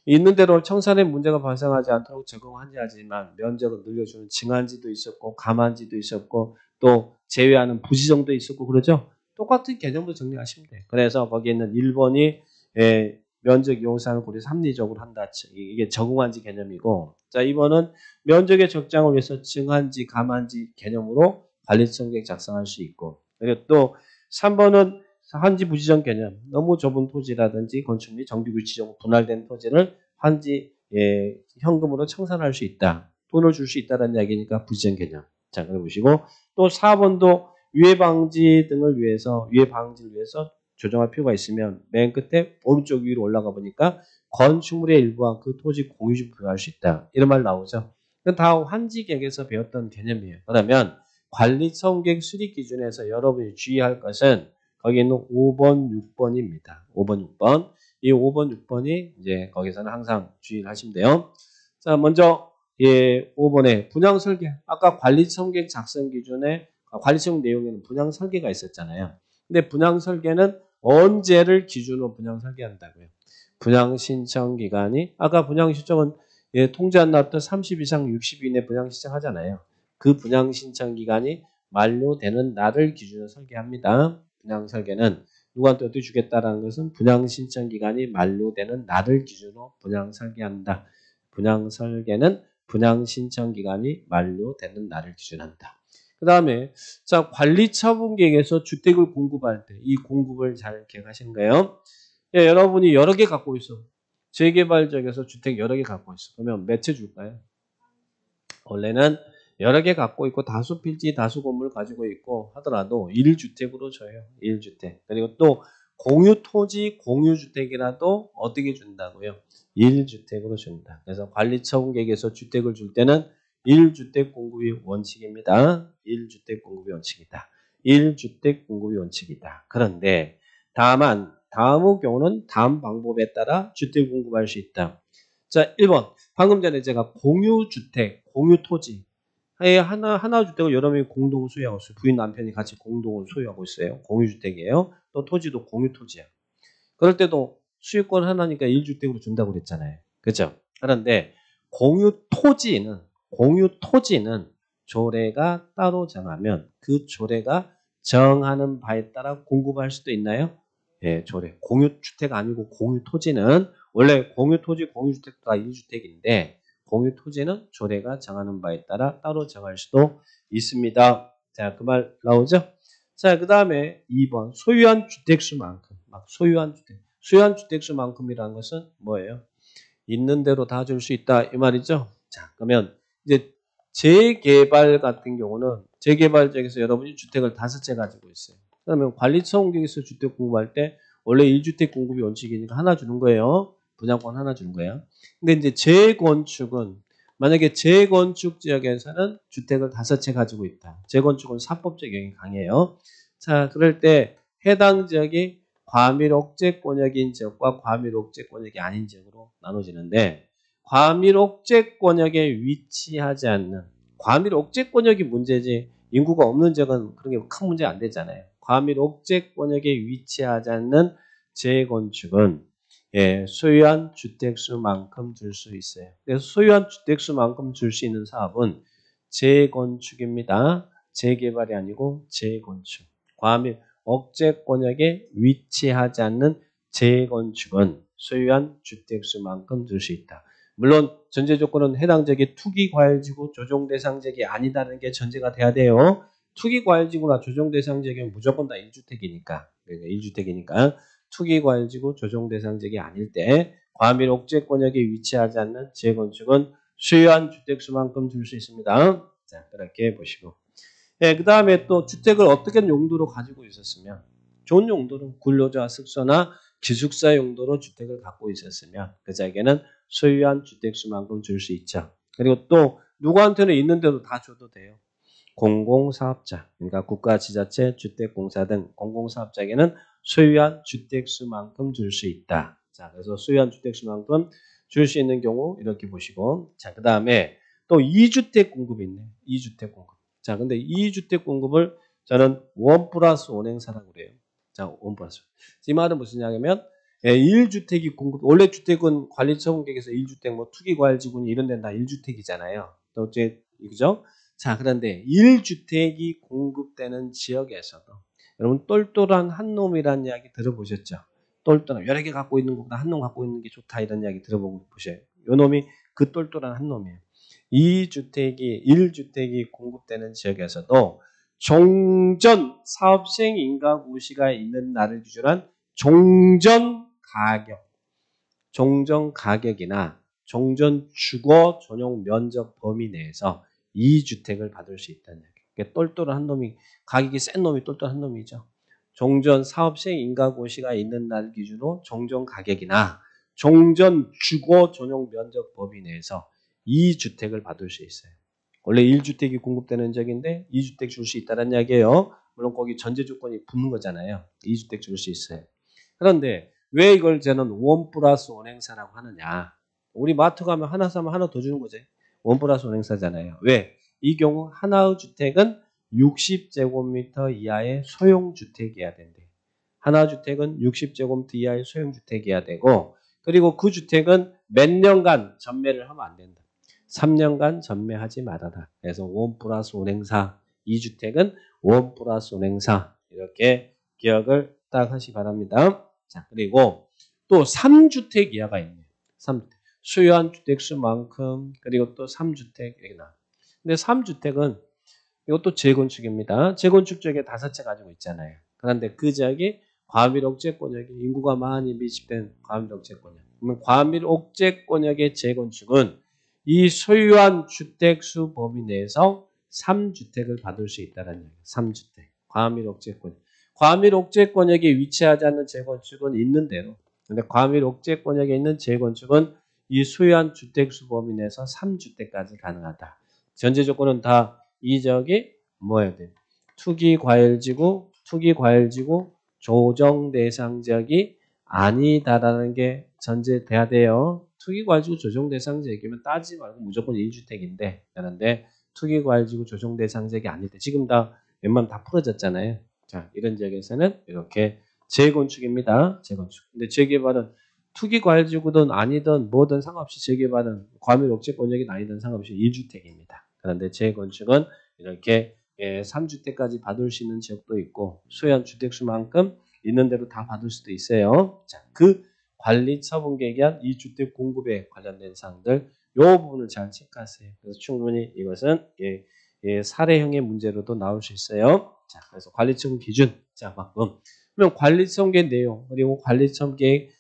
있는 대로 청산에 문제가 발생하지 않도록 적용하지만 면적을 늘려주는 증한지도 있었고 감한지도 있었고 또 제외하는 부지정도 있었고 그러죠. 똑같은 개념도 정리하시면 돼요. 그래서 거기에 있는 1번이 면적 이용사항을 고려해서 합리적으로 한다. 이게 적응한지 개념이고 자 2번은 면적의 적장을 위해서 증한지 감한지 개념으로 관리청계획 작성할 수 있고 그리고 또 3번은 환지 부지정 개념, 너무 좁은 토지라든지 건축 및 정비 위치적으로 분할된 토지를 환지 현금으로 청산할 수 있다. 돈을 줄 수 있다는 이야기니까 부지정 개념. 자, 그래 보시고 또 4번도 유해 방지를 위해서 조정할 필요가 있으면 맨 끝에 오른쪽 위로 올라가 보니까 건축물의 일부와 그 토지 공유주 부여할 수 있다. 이런 말 나오죠. 다 환지계획에서 배웠던 개념이에요. 그러면 관리청계획 수립 기준에서 여러분이 주의할 것은 거기 있는 5번, 6번입니다. 5번, 6번. 이 5번, 6번이 이제 거기서는 항상 주의를 하시면 돼요. 자, 먼저 5번에 분양 설계. 아까 관리청계획 작성 기준에 관리청 내용에는 분양 설계가 있었잖아요. 근데 분양 설계는 언제를 기준으로 분양 설계한다고요? 분양 신청 기간이 아까 분양 신청은 통지 안 나왔던 30 이상 60일 이내 분양 신청하잖아요. 그 분양 신청 기간이 만료되는 날을 기준으로 설계합니다. 분양 설계는 누구한테 어떻게 주겠다라는 것은 분양 신청 기간이 만료되는 날을 기준으로 분양 설계한다. 분양 설계는 분양 신청 기간이 만료되는 날을 기준한다. 그 다음에 자 관리처분계획에서 주택을 공급할 때 이 공급을 잘 기억하시는 거예요. 예, 여러분이 여러 개 갖고 있어. 재개발 지역에서 주택 여러 개 갖고 있어. 그러면 몇 채 줄까요? 원래는 여러 개 갖고 있고 다수 필지, 다수 건물 가지고 있고 하더라도 1주택으로 줘요. 1주택. 그리고 또 공유 토지, 공유 주택이라도 어떻게 준다고요? 1주택으로 준다. 그래서 관리처분계획에서 주택을 줄 때는 1주택 공급이 원칙입니다. 1주택 공급이 원칙이다. 1주택 공급이 원칙이다. 그런데 다만 다음의 경우는 다음 방법에 따라 주택 공급할 수 있다. 자, 1번. 방금 전에 제가 공유주택, 공유토지. 하나 주택을 여러 명이 공동 소유하고 있어요. 부인 남편이 같이 공동으로 소유하고 있어요. 공유주택이에요. 또 토지도 공유토지야. 그럴 때도 수익권 하나니까 1주택으로 준다고 그랬잖아요. 그렇죠? 그런데 공유토지는 조례가 따로 정하면 그 조례가 정하는 바에 따라 공급할 수도 있나요? 예, 조례. 공유주택 아니고 공유토지는 원래 공유토지, 공유주택가 1주택인데 공유토지는 조례가 정하는 바에 따라 따로 정할 수도 있습니다. 자, 그 말 나오죠? 자, 그 다음에 2번 소유한 주택수만큼 소유한 주택수만큼이라는 것은 뭐예요? 있는 대로 다 줄 수 있다 이 말이죠. 자, 그러면 이제 재개발 같은 경우는 재개발 지역에서 여러분이 주택을 5채 가지고 있어요. 그러면 관리처분계획에서 주택 공급할 때 원래 1주택 공급이 원칙이니까 하나 주는 거예요. 분양권 하나 주는 거예요. 근데 이제 재건축은 만약에 재건축 지역에서는 주택을 5채 가지고 있다. 재건축은 사법적 영향이 강해요. 자, 그럴 때 해당 지역이 과밀옥제권역인 지역과 과밀옥제권역이 아닌 지역으로 나눠지는데 과밀옥제권역에 위치하지 않는 과밀옥제권역이 문제지 인구가 없는 지역은 그런 게 큰 문제 안 되잖아요. 과밀옥제권역에 위치하지 않는 재건축은 소유한 주택수만큼 줄 수 있어요. 그래서 소유한 주택수만큼 줄 수 있는 사업은 재건축입니다. 재개발이 아니고 재건축. 과밀옥제권역에 위치하지 않는 재건축은 소유한 주택수만큼 줄 수 있다. 물론 전제 조건은 해당 지역이 투기과열지구 조정대상지역이 아니다는 게 전제가 돼야 돼요. 투기과열지구나 조정대상지역이면 무조건 다 1주택이니까. 그러니까 1주택이니까 투기과열지구 조정대상지역이 아닐 때 과밀옥제권역에 위치하지 않는 재건축은 소유한 주택수만큼 줄 수 있습니다. 자, 그렇게 보시고. 예, 그 다음에 또 주택을 어떻게 용도로 가지고 있었으면, 좋은 용도로 근로자 숙소나 기숙사 용도로 주택을 갖고 있었으면 그 자에게는 소유한 주택수만큼 줄 수 있죠. 그리고 또 누구한테는 있는 대로 다 줘도 돼요. 공공사업자, 그러니까 국가, 지자체, 주택공사 등 공공사업자에게는 소유한 주택수만큼 줄 수 있다. 자, 그래서 소유한 주택수만큼 줄 수 있는 경우 이렇게 보시고, 자, 그 다음에 또 2주택 공급이 있네요. 2주택 공급. 자, 근데 2주택 공급을 저는 1+1 행사라고 그래요. 자, 1+1. 이 말은 무슨 이야기냐면 1주택이 공급, 원래 주택은 관리처분계획에서 1주택, 뭐 투기과열지구니 이런 데는 다 1주택이잖아요. 또 어째, 그죠? 자, 그런데 1주택이 공급되는 지역에서도 여러분 똘똘한 한 놈이라는 이야기 들어보셨죠? 똘똘한 여러 개 갖고 있는 것보다 한 놈 갖고 있는 게 좋다 이런 이야기 들어보셔요. 요 놈이 그 똘똘한 한 놈이에요. 1주택이 공급되는 지역에서도 종전 사업생 인가구시가 있는 날을 기준으로 한 종전 가격이나 종전 주거 전용 면적 범위 내에서 2주택을 받을 수 있다는 얘기예요. 그러니까 똘똘한 한 놈이, 가격이 센 놈이 똘똘한 한 놈이죠. 종전 사업생 인가고시가 있는 날 기준으로 종전 가격이나 종전 주거 전용 면적 범위 내에서 2주택을 받을 수 있어요. 원래 1주택이 공급되는 지역인데 2주택 줄 수 있다는 이야기예요. 물론 거기 전제 조건이 붙는 거잖아요. 2주택 줄 수 있어요. 그런데 왜 이걸 저는 1+1 행사라고 하느냐. 우리 마트 가면 하나 사면 하나 더 주는 거지. 1+1 행사잖아요. 왜? 이 경우 하나의 주택은 60제곱미터 이하의 소형주택이어야 된대. 하나 주택은 60제곱미터 이하의 소형주택이어야 되고, 그리고 그 주택은 몇 년간 전매를 하면 안 된다. 3년간 전매하지 말아라. 그래서 1+1 행사, 2주택은 1+1 행사, 이렇게 기억을 딱 하시기 바랍니다. 자, 그리고 또 3주택 이하가 있네요. 3주택. 소유한 주택수만큼, 그리고 또 3주택, 이렇게 나와요. 근데 3주택은 이것도 재건축입니다. 재건축 지역에 5채 가지고 있잖아요. 그런데 그 지역이 과밀 옥제권역이 인구가 많이 밀집된 과밀 옥제권역. 그러면 과밀 옥제권역의 재건축은 이 소유한 주택수 범위 내에서 3주택을 받을 수 있다는 얘기예요. 3주택. 과밀 옥제권역. 과밀 옥제권역에 위치하지 않는 재건축은 있는 대로. 근데 과밀 옥제권역에 있는 재건축은 이 소유한 주택수 범위 내에서 3주택까지 가능하다. 전제 조건은 다 이 지역이 뭐여야 돼? 투기과열지구 조정 대상 지역이 아니다라는 게 전제돼야 돼요. 투기과열지구 조정 대상 지역이면 따지지 말고 무조건 1주택인데, 그런데 투기과열지구 조정 대상 지역이 아니다. 지금 다 웬만하면 다 풀어졌잖아요. 자, 이런 지역에서는 이렇게 재건축입니다. 재건축. 근데 재개발은 투기과열지구든 아니든 뭐든 상관없이 재개발은 과밀 옥제권역이 아니든 상관없이 1주택입니다. 그런데 재건축은 이렇게 3주택까지 받을 수 있는 지역도 있고 소유한 주택수만큼 있는 대로 다 받을 수도 있어요. 자, 그 관리처분계획에 의한 2주택 공급에 관련된 사항들 이 부분을 잘 체크하세요. 그래서 충분히 이것은 사례형의 문제로도 나올 수 있어요. 자, 그래서 관리처분 기준. 자, 그러면 관리처분계획 내용 그리고 관리처분계획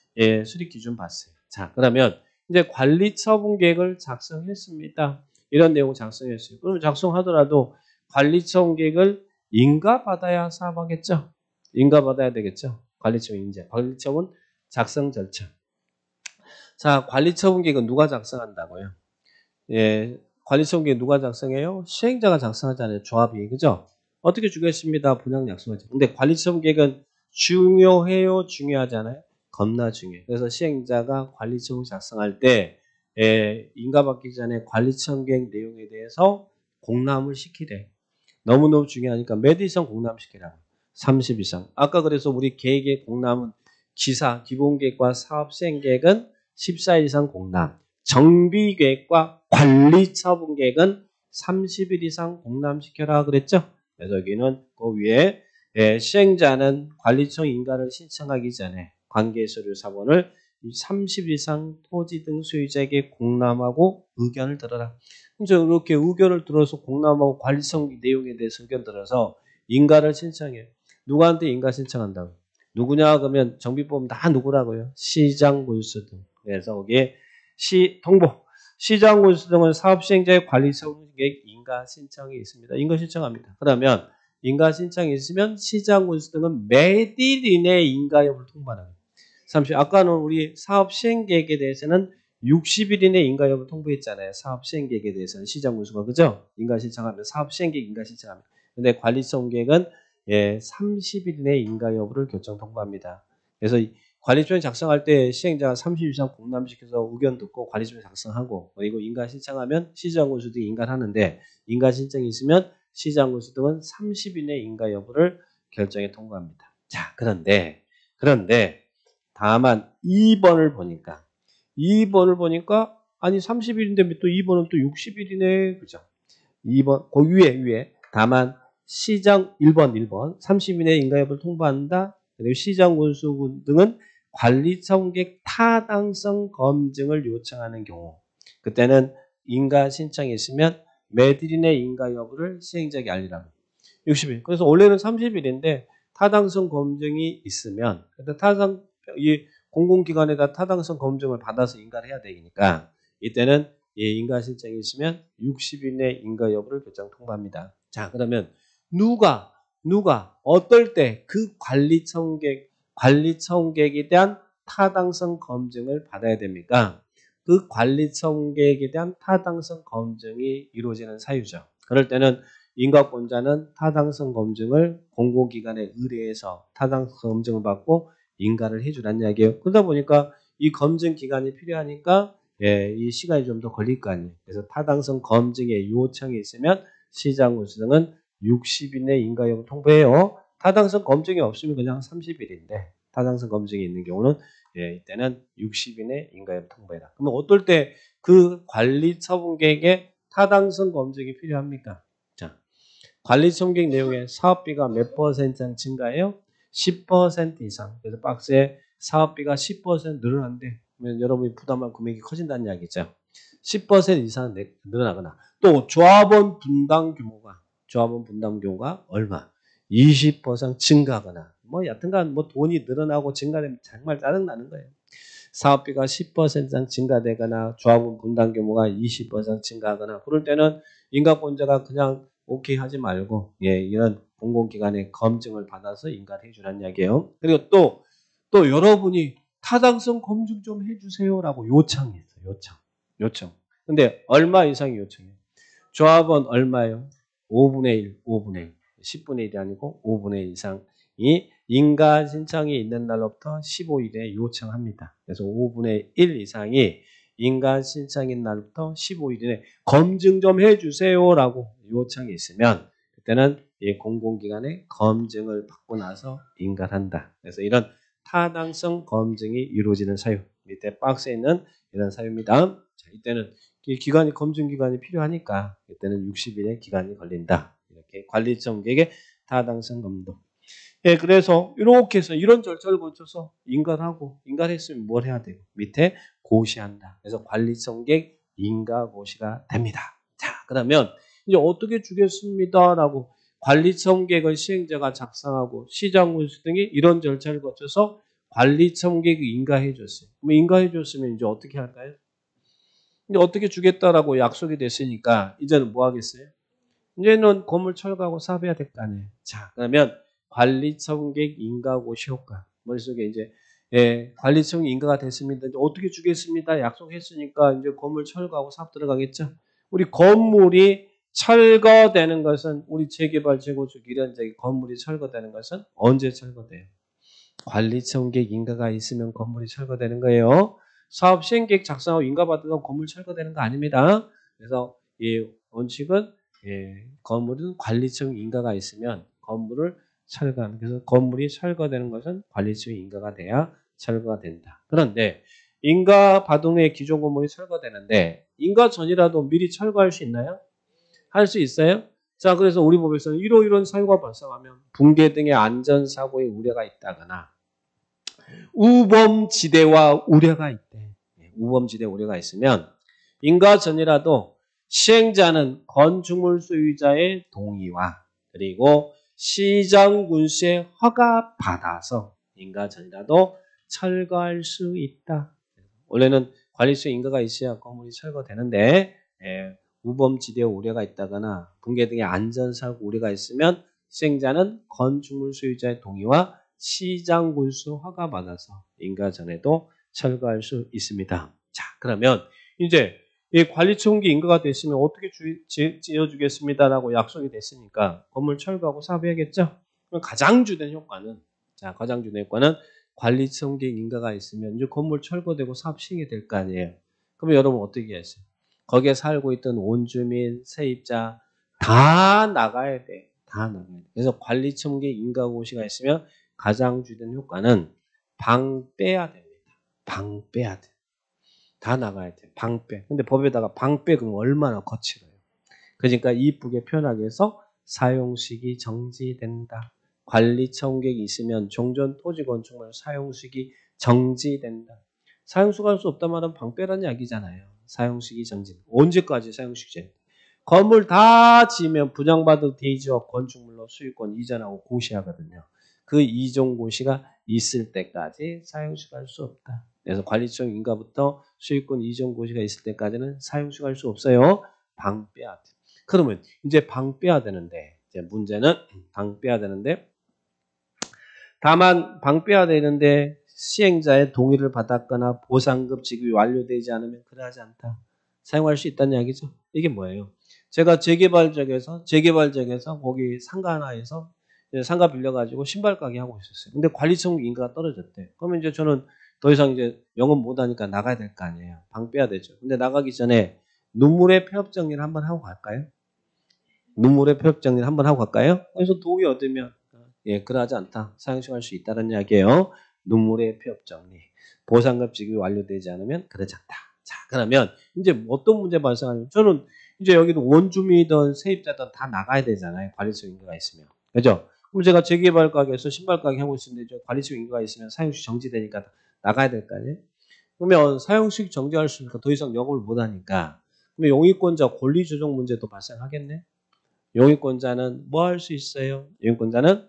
수립 기준 봤어요. 자, 그러면 이제 관리처분계획을 작성했습니다. 이런 내용을 작성했어요. 그러면 작성하더라도 관리처분계획을 인가받아야 사업하겠죠? 인가받아야 되겠죠? 관리처분 인제. 관리처분 작성 절차. 자, 관리처분계획은 누가 작성한다고요? 관리처분계획 누가 작성해요? 시행자가 작성하잖아요. 조합이. 그죠? 어떻게 주겠습니다. 분양 약속하죠. 근데 관리처분계획은 중요해요? 중요하잖아요? 겁나 중요해요. 그래서 시행자가 관리처분 작성할 때 인가받기 전에 관리처분계획 내용에 대해서 공람을 시키래. 너무너무 중요하니까 몇 이상 공람시키라고. 30 이상. 아까 그래서 우리 계획의 공람은 기사, 기본계획과 사업시행계획은 14 이상 공람. 정비계획과 관리처분계획은 30일 이상 공람시켜라 그랬죠? 그래서 여기는 그 위에 시행자는 관리청 인가를 신청하기 전에 관계서류 사본을 30일 이상 토지 등 소유자에게 공람하고 의견을 들어라. 그래서 이렇게 의견을 들어서 공람하고 관리성 내용에 대해서 의견 들어서 인가를 신청해요. 누구한테 인가 신청한다고? 누구냐 그러면 정비법 다 누구라고요? 시장 군수 등. 그래서 거기에 통보 시장군수 등은 사업시행자의 관리처분계획 인가 신청이 있습니다. 인가 신청합니다. 그러면 인가 신청이 있으면 시장군수 등은 매일 이내 인가 여부를 통보하는 거예요. 잠시 아까는 우리 사업시행계획에 대해서는 60일 이내 인가 여부를 통보했잖아요. 사업시행계획에 대해서는 시장군수가 그죠? 인가 신청하면 사업시행계획 인가 신청합니다. 근데 관리처분계획은 30일 이내 인가 여부를 결정 통보합니다. 그래서 관리처분 작성할 때 시행자가 30일 이상 공람시켜서 의견 듣고 관리처분 작성하고 그리고 인가 신청하면 시장군수 등이 인가를 하는데 인가 신청이 있으면 시장군수 등은 30일 내 인가 여부를 결정에 통보합니다. 자, 그런데 다만 2번을 보니까 아니 30일인데 또 2번은 또 60일이네. 그죠? 2번 그 위에 다만 시장 1번 30일 내 인가 여부를 통보한다. 그리고 시장군수 등은 관리처분계획 타당성 검증을 요청하는 경우 그때는 인가 신청이 있으면 매일 이내 인가 여부를 시행자에게 알리라고. 60일. 그래서 원래는 30일인데 타당성 검증이 있으면 이 공공기관에다 타당성 검증을 받아서 인가를 해야 되니까 이때는 인가 신청이 있으면 60일 내 인가 여부를 결정 통보합니다. 자, 그러면 누가 어떨 때 그 관리처분계획에 대한 타당성 검증을 받아야 됩니까? 그 관리처분계획에 대한 타당성 검증이 이루어지는 사유죠. 그럴 때는 인가권자는 타당성 검증을 공공기관에 의뢰해서 타당성 검증을 받고 인가를 해주라는 이야기예요. 그러다 보니까 이 검증 기간이 필요하니까 이 시간이 좀 더 걸릴 거 아니에요. 그래서 타당성 검증의 요청이 있으면 시장군수 등은 60일 내 인가 여부 통보해요. 타당성 검증이 없으면 그냥 30일인데 타당성 검증이 있는 경우는 이때는 60일 내 인가 여부 통보해라. 그러면 어떨 때 그 관리처분계획에 타당성 검증이 필요합니까? 자, 관리처분계획 내용에 사업비가 몇 %장 증가해요? 10% 이상. 그래서 박스에 사업비가 10% 늘어난대. 그러면 여러분이 부담한 금액이 커진다는 이야기죠. 10% 이상 늘어나거나 또 조합원 분담 규모가 얼마? 20% 증가하거나 뭐 여튼간 뭐 돈이 늘어나고 증가되면 정말 짜증나는 거예요. 사업비가 10% 이상 증가되거나 조합원 분담 규모가 20% 증가하거나 그럴 때는 인가권자가 그냥 오케이 하지 말고 이런 공공기관의 검증을 받아서 인가를 해주라는 이야기예요. 그리고 또 여러분이 타당성 검증 좀 해주세요라고 요청했어요. 요청. 근데 얼마 이상이 요청해요? 조합원 얼마예요? 5분의 1. 10분의 1이 아니고 5분의 1 이상이 인가 신청이 있는 날로부터 15일에 요청합니다. 그래서 5분의 1 이상이 인가 신청인 날부터 15일에 검증 좀 해주세요라고 요청이 있으면 그때는 이 공공기관의 검증을 받고 나서 인가를 한다. 그래서 이런 타당성 검증이 이루어지는 사유. 밑에 박스에 있는 이런 사유입니다. 자, 이때는 검증 기간이 필요하니까 이때는 60일의 기간이 걸린다. 이렇게 관리처분계획의 타당성 검토. 그래서 이렇게 해서 이런 절차를 거쳐서 인가를 했으면 뭘 해야 돼요? 밑에 고시한다. 그래서 관리처분계획 인가고시가 됩니다. 자, 그러면 이제 어떻게 주겠습니다라고 관리처분계획을 시행자가 작성하고 시장군수 등이 이런 절차를 거쳐서 관리처분계획을 인가해 줬어요. 그럼 인가해 줬으면 이제 어떻게 할까요? 이제 어떻게 주겠다라고 약속이 됐으니까 이제는 뭐 하겠어요? 이제는 건물 철거하고 사업해야 될 거 아니에요. 자, 그러면 관리처분계획 인가고시 효과. 머릿속에 이제 관리처분 인가가 됐습니다. 이제 어떻게 주겠습니다. 약속했으니까 이제 건물 철거하고 사업 들어가겠죠. 우리 건물이 철거되는 것은 우리 재개발 재건축 이런 건물이 철거되는 것은 언제 철거돼요? 관리처분계획 인가가 있으면 건물이 철거되는 거예요. 사업 시행계획 작성하고 인가받으면 건물 철거되는 거 아닙니다. 그래서 이 원칙은 건물은 관리처분 인가가 있으면 건물을 철거하는. 그래서 건물이 철거되는 것은 관리처분 인가가 돼야 철거가 된다. 그런데 인가 받은 후에 기존 건물이 철거되는데 인가 전이라도 미리 철거할 수 있나요? 할 수 있어요? 자, 그래서 우리 법에서는 이런 사유가 발생하면 붕괴 등의 안전사고의 우려가 있다거나 우범지대와 우려가 있대. 우범지대 우려가 있으면 인가 전이라도 시행자는 건축물 소유자의 동의와 그리고 시장군수의 허가 받아서 인가 전이라도 철거할 수 있다. 원래는 관리성 인가가 있어야 건물이 철거되는데 우범지대에 우려가 있다거나 붕괴 등의 안전사고 우려가 있으면 시행자는 건축물 소유자의 동의와 시장 군수 허가 받아서 인가 전에도 철거할 수 있습니다. 자, 그러면 이제 이 관리청기 인가가 됐으면 어떻게 지어주겠습니다라고 약속이 됐으니까 건물 철거하고 사업해야겠죠? 그럼 가장 주된 효과는 관리청기 인가가 있으면 이제 건물 철거되고 사업 시행이 될 거 아니에요. 그러면 여러분 어떻게 했어요? 거기에 살고 있던 원주민, 세입자 다 나가야 돼. 다 나가야 돼. 그래서 관리청기 인가고시가 있으면 가장 주된 효과는 방 빼야 됩니다. 방 빼야 돼. 다 나가야 돼. 방 빼. 근데 법에다가 방 빼 그럼 얼마나 거칠어요. 그러니까 이쁘게 표현하기 위해서 사용식이 정지된다. 관리청객이 있으면 종전 토지 건축물 사용식이 정지된다. 사용수가 할 수 없다 말은 방 빼라는 이야기잖아요. 사용식이 정지. 언제까지 사용식이? 건물 다 지으면 분양받은 대지업 건축물로 수익권 이전하고 고시하거든요. 그 이전 고시가 있을 때까지 사용식 할 수 없다. 그래서 관리청 인가부터 수익권 이전 고시가 있을 때까지는 사용식 할 수 없어요. 방 빼야 돼. 그러면 이제 방 빼야 되는데 이제 문제는 방 빼야 되는데 다만 방 빼야 되는데 시행자의 동의를 받았거나 보상급 지급이 완료되지 않으면 그러하지 않다. 사용할 수 있다는 이야기죠. 이게 뭐예요? 제가 재개발 지역에서 거기 상가 하나에서 상가 빌려가지고 신발 가게 하고 있었어요. 근데 관리청 인가가 떨어졌대. 그러면 이제 저는 더 이상 이제 영업 못하니까 나가야 될 거 아니에요. 방 빼야 되죠. 근데 나가기 전에 눈물의 폐업 정리를 한번 하고 갈까요? 눈물의 폐업 정리를 한번 하고 갈까요? 그래서 동의 얻으면 그러하지 않다. 사용할 수 있다는 이야기예요. 눈물의 폐업 정리. 보상급 지급이 완료되지 않으면 그러지 않다. 자, 그러면 이제 어떤 문제 발생하냐면 저는 이제 여기도 원주민이든 세입자든 다 나가야 되잖아요. 관리성 인가가 있으면. 그죠? 그럼 제가 재개발 가게에서 신발 가게 하고 있는데 관리성 인가가 있으면 사용식 정지되니까 나가야 될 거 아니에요? 그러면 사용식 정지할 수 있으니까 더 이상 영업을 못 하니까 그러면 용익권자 권리 조정 문제도 발생하겠네? 용익권자는 뭐 할 수 있어요? 용익권자는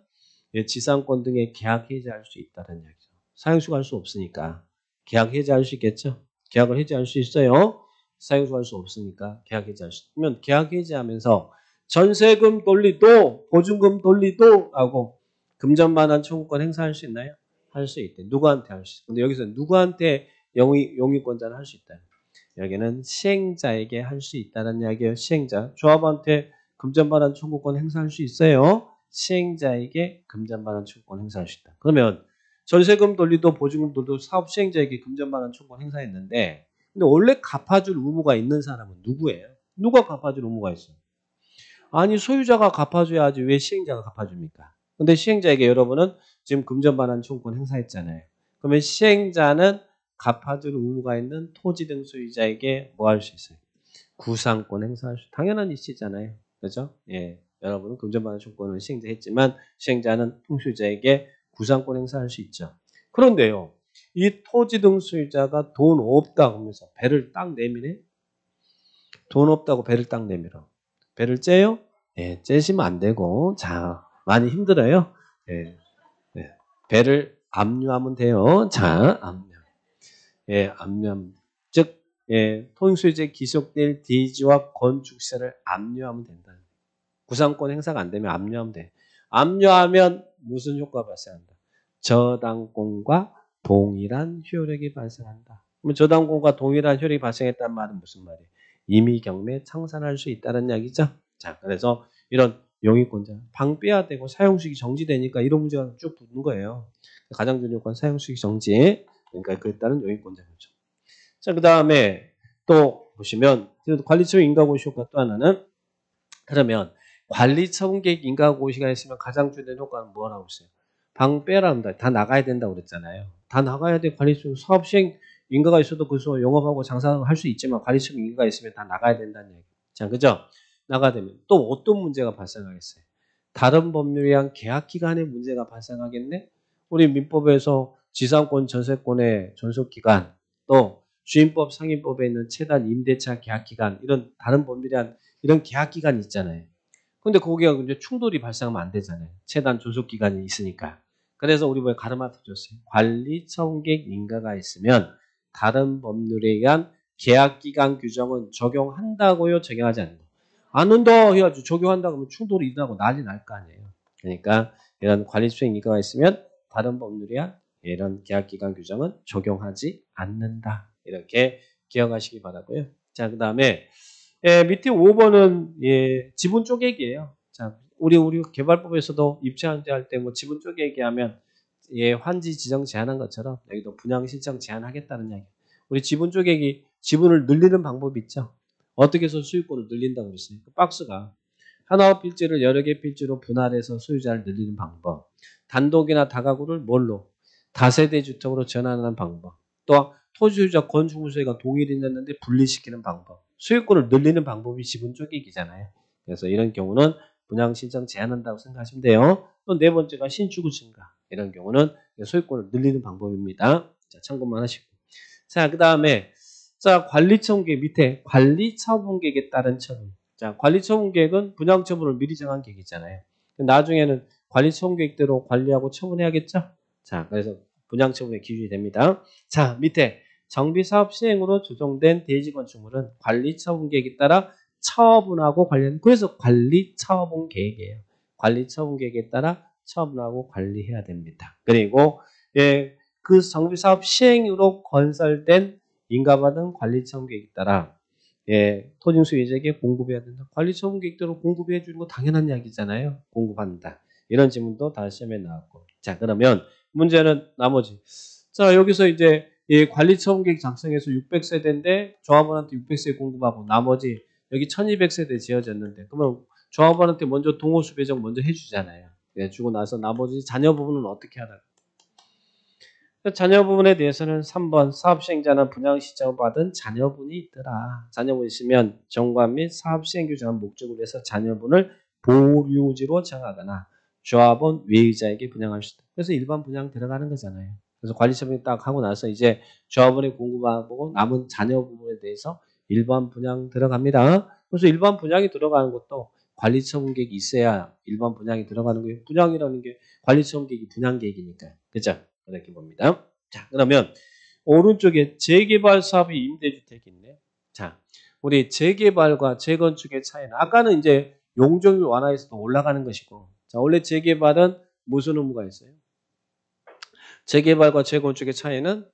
지상권 등의 계약 해지할 수 있다는 이야기죠. 사용수가 할 수 없으니까 계약 해지할 수 있겠죠? 계약을 해지할 수 있어요. 사용수가 할 수 없으니까 계약 해지할 수 있으면 계약 해지하면서 전세금 돌리도 보증금 돌리도 하고 금전반환 청구권 행사할 수 있나요? 할 수 있대. 누구한테 할 수 있어? 근데 여기서 누구한테 용익권자는 할 수 있다. 여기는 시행자에게 할 수 있다는 이야기예요. 시행자. 조합한테 금전반환 청구권 행사할 수 있어요. 시행자에게 금전반환 청구권 행사할 수 있다. 그러면 전세금 돌리도 보증금 돌리도 사업 시행자에게 금전반환 청구권 행사했는데 근데 원래 갚아줄 의무가 있는 사람은 누구예요? 누가 갚아줄 의무가 있어요? 아니 소유자가 갚아줘야지 왜 시행자가 갚아줍니까? 근데 시행자에게 여러분은 지금 금전반환 청구권 행사했잖아요. 그러면 시행자는 갚아줄 의무가 있는 토지 등 소유자에게 뭐 할 수 있어요? 구상권 행사할 수 당연한 이치잖아요. 그죠? 예. 여러분은 금전반환 청구권을 시행자 했지만 시행자는 통수자에게 구상권 행사할 수 있죠. 그런데요. 이 토지 등 소유자가 돈 없다 하면서 배를 딱 내미네. 돈 없다고 배를 딱 내밀어. 배를 째요? 예, 째시면 안 되고 자 많이 힘들어요. 예, 예. 배를 압류하면 돼요. 자 압류. 예, 압류하면 즉 토지소유자에 기속될 대지와 건축시설을 압류하면 된다. 구상권 행사가 안 되면 압류하면 돼. 압류하면 무슨 효과가 발생한다? 저당권과 동일한 효력이 발생한다. 그럼 저당권과 동일한 효력이 발생했다는 말은 무슨 말이에요? 이미 경매 청산할 수 있다는 이야기죠. 자, 그래서 이런 용익권자 방 빼야 되고 사용식이 정지되니까 이런 문제가 쭉 붙는 거예요. 가장 중요한 건 사용식이 정지. 그러니까 그에 따른 용익권자죠. 자, 그 다음에 또 보시면 관리처분 인가고시 효과 또 하나는 그러면 관리처분계획 인가고시가 있으면 가장 주된 효과는 뭐라고 했어요? 방 빼라는다. 다 나가야 된다고 그랬잖아요. 다 나가야 돼. 관리처분 사업 시행 인가가 있어도 그래서 영업하고 장사를 할 수 있지만 관리처분 인가가 있으면 다 나가야 된다는 얘기. 자, 그죠? 나가야 되면 또 어떤 문제가 발생하겠어요? 다른 법률이랑 계약 기간에 문제가 발생하겠네? 우리 민법에서 지상권 전세권의 존속 기간 또 주임법 상임법에 있는 최단 임대차 계약 기간 이런 다른 법률이랑 이런 계약 기간이 있잖아요. 근데 거기가 이제 충돌이 발생하면 안 되잖아요. 최단 존속 기간이 있으니까. 그래서 우리 뭐에 가르마 터졌어요. 관리 처분계획 인가가 있으면 다른 법률에 의한 계약기간 규정은 적용한다고요? 적용하지 않는다. 않는다 해가지고 적용한다고 하면 충돌이 일어나고 난리 날 거 아니에요. 그러니까 이런 관리수행 이가가 있으면 다른 법률에 의한 이런 계약기간 규정은 적용하지 않는다. 이렇게 기억하시기 바라고요. 자, 그 다음에 밑에 5번은 지분 쪼개기예요. 자, 우리 개발법에서도 입주한대 때 뭐 지분 쪼개기 하면 환지 지정 제한한 것처럼 여기도 분양 신청 제한하겠다는 이야기. 우리 지분 쪼개기 지분을 늘리는 방법이 있죠. 어떻게 해서 소유권을 늘린다고 그랬어요. 그 박스가 하나의 필지를 여러 개 필지로 분할해서 소유자를 늘리는 방법. 단독이나 다가구를 뭘로? 다세대 주택으로 전환하는 방법. 또 토지 소유자 건축물소유가 동일이 있는데 분리시키는 방법. 소유권을 늘리는 방법이 지분 쪼개기잖아요. 그래서 이런 경우는 분양 신청 제한한다고 생각하시면 돼요. 또 네 번째가 신축의 증가. 이런 경우는 소유권을 늘리는 방법입니다. 자, 참고만 하시고. 자, 그 다음에 자, 관리처분계획 밑에 관리처분계획에 따른 처분. 자, 관리처분계획은 분양처분을 미리 정한 계획이잖아요. 나중에는 관리처분계획대로 관리하고 처분해야겠죠? 자, 그래서 분양처분의 기준이 됩니다. 자, 밑에 정비사업 시행으로 조정된 대지건축물은 관리처분계획에 따라 처분하고 관리하는, 그래서 관리처분계획이에요. 관리처분계획에 따라 처분하고 관리해야 됩니다. 그리고 그 정비사업 시행으로 건설된 인가받은 관리처분계획에 따라 토지소유자에게 공급해야 된다. 관리처분계획대로 공급해 주는 거 당연한 이야기잖아요. 공급한다. 이런 질문도 다시 시험에 나왔고. 자, 그러면 문제는 나머지. 자, 여기서 이제 관리처분계획 작성해서 600세대인데 조합원한테 600세대 공급하고 나머지 여기 1200세대 지어졌는데 그러면 조합원한테 먼저 동호수 배정 먼저 해주잖아요. 주고 나서 나머지 자녀 부분은 어떻게 하나? 자녀 부분에 대해서는 3번 사업시행자는 분양신청을 받은 자녀분이 있더라. 자녀분 있으면 정관 및 사업시행 규정한 목적으로 해서 자녀분을 보유지로 정하거나 조합원 외의자에게 분양할 수 있다. 그래서 일반 분양 들어가는 거잖아요. 그래서 관리처분이 딱 하고 나서 이제 조합원에 공급하고 남은 자녀 부분에 대해서 일반 분양 들어갑니다. 그래서 일반 분양이 들어가는 것도 관리처분계획이 있어야 일반 분양이 들어가는 거예요. 분양이라는 게 관리처분계획이 분양계획이니까. 그죠? 이렇게 봅니다. 자, 그러면 오른쪽에 재개발 사업이 임대주택이 있네. 자, 우리 재개발과 재건축의 차이는 아까는 이제 용적률 완화에서도 올라가는 것이고, 자, 원래 재개발은 무슨 의무가 있어요? 재개발과 재건축의 차이는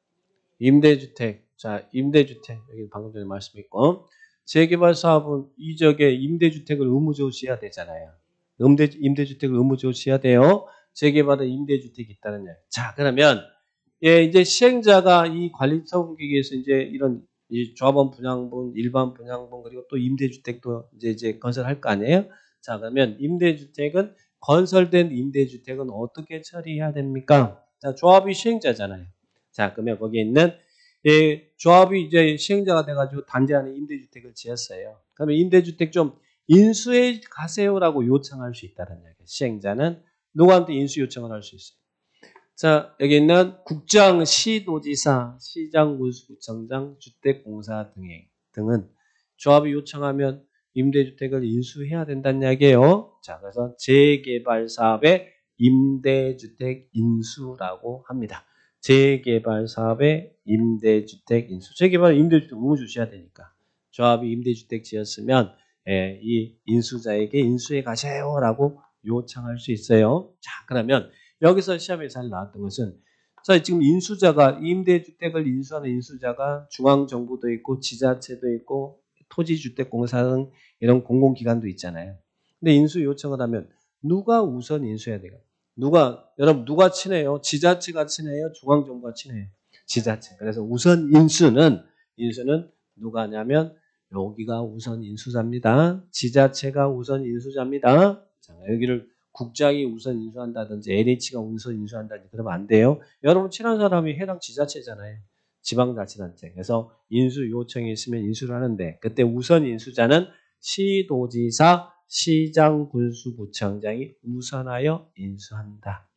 임대주택. 자, 임대주택 여기 방금 전에 말씀했고, 재개발 사업은 이적에 임대주택을 의무적으로 지어야 되잖아요. 임대주택을 의무적으로 지어야 돼요. 재개발은 임대주택이 있다는 얘기. 자, 그러면 이제 시행자가 이 관리처분계획에서 이제 이런 이 조합원 분양분, 일반 분양분 그리고 또 임대주택도 이제 건설할 거 아니에요? 자, 그러면 임대주택은 건설된 임대주택은 어떻게 처리해야 됩니까? 자, 조합이 시행자잖아요. 자, 그러면 거기에 있는 조합이 이제 시행자가 돼가지고 단지 안에 임대주택을 지었어요. 그러면 임대주택 좀 인수해 가세요라고 요청할 수 있다는 얘기예요. 시행자는 누구한테 인수 요청을 할 수 있어요. 자, 여기 있는 국장, 시도지사, 시장, 군수구청장, 주택공사 등은 조합이 요청하면 임대주택을 인수해야 된다는 이야기예요. 자, 그래서 재개발 사업의 임대주택 인수라고 합니다. 재개발 사업의 임대주택 인수. 재개발은 임대주택 의무 주셔야 되니까. 조합이 임대주택 지었으면 이 인수자에게 인수해 가세요라고 요청할 수 있어요. 자, 그러면 여기서 시험에 잘 나왔던 것은 자, 지금 인수자가 임대주택을 인수하는 인수자가 중앙정부도 있고 지자체도 있고 토지주택공사 등 이런 공공기관도 있잖아요. 근데 인수 요청을 하면 누가 우선 인수해야 돼요? 여러분 누가 친해요? 지자체가 친해요? 중앙정부가 친해요? 지자체. 그래서 우선 인수는 누가 하냐면 여기가 우선 인수자입니다. 지자체가 우선 인수자입니다. 자, 여기를 국장이 우선 인수한다든지 LH가 우선 인수한다든지 그러면 안 돼요. 여러분 친한 사람이 해당 지자체잖아요. 지방자치단체. 그래서 인수 요청이 있으면 인수를 하는데 그때 우선 인수자는 시도지사, 시장, 군수구청장이 우선하여 인수한다.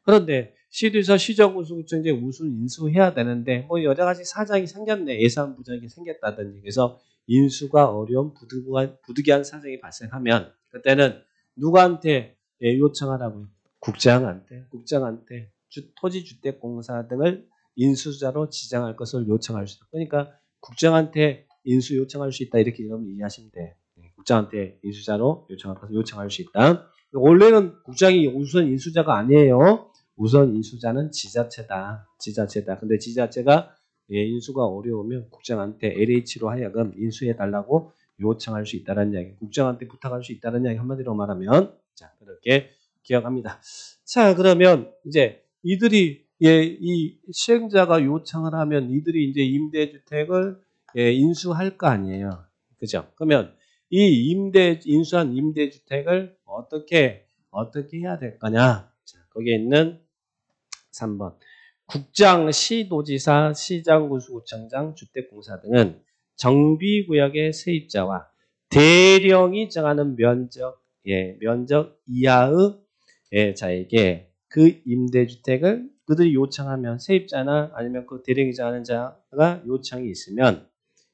그런데 시도지사, 시장, 군수구청장이 우선 인수해야 되는데 뭐 여러 가지 사정이 생겼네. 예산 부족이 생겼다든지 그래서 인수가 어려운 부득이한 사정이 발생하면 그때는 누구한테 요청하라고요? 국장한테 토지주택공사 등을 인수자로 지정할 것을 요청할 수 있다. 그러니까 국장한테 인수 요청할 수 있다. 이렇게 여러분 이해하시면 돼. 국장한테 인수자로 요청할 것을 요청할 수 있다. 원래는 국장이 우선 인수자가 아니에요. 우선 인수자는 지자체다. 지자체다. 근데 지자체가 인수가 어려우면 국장한테 LH로 하여금 인수해달라고 요청할 수 있다는 이야기. 국장한테 부탁할 수 있다는 이야기. 한마디로 말하면 자 그렇게 기억합니다. 자 그러면 이제 이들이 이 시행자가 요청을 하면 이들이 이제 임대주택을 인수할 거 아니에요. 그죠? 그러면 이 인수한 임대주택을 어떻게 해야 될 거냐? 자, 거기에 있는 3번. 국장, 시도지사, 시장군수구청장, 주택공사 등은 정비구역의 세입자와 대령이 정하는 면적 이하의 자에게 그 임대주택을 그들이 요청하면 세입자나 아니면 그 대령이 정하는 자가 요청이 있으면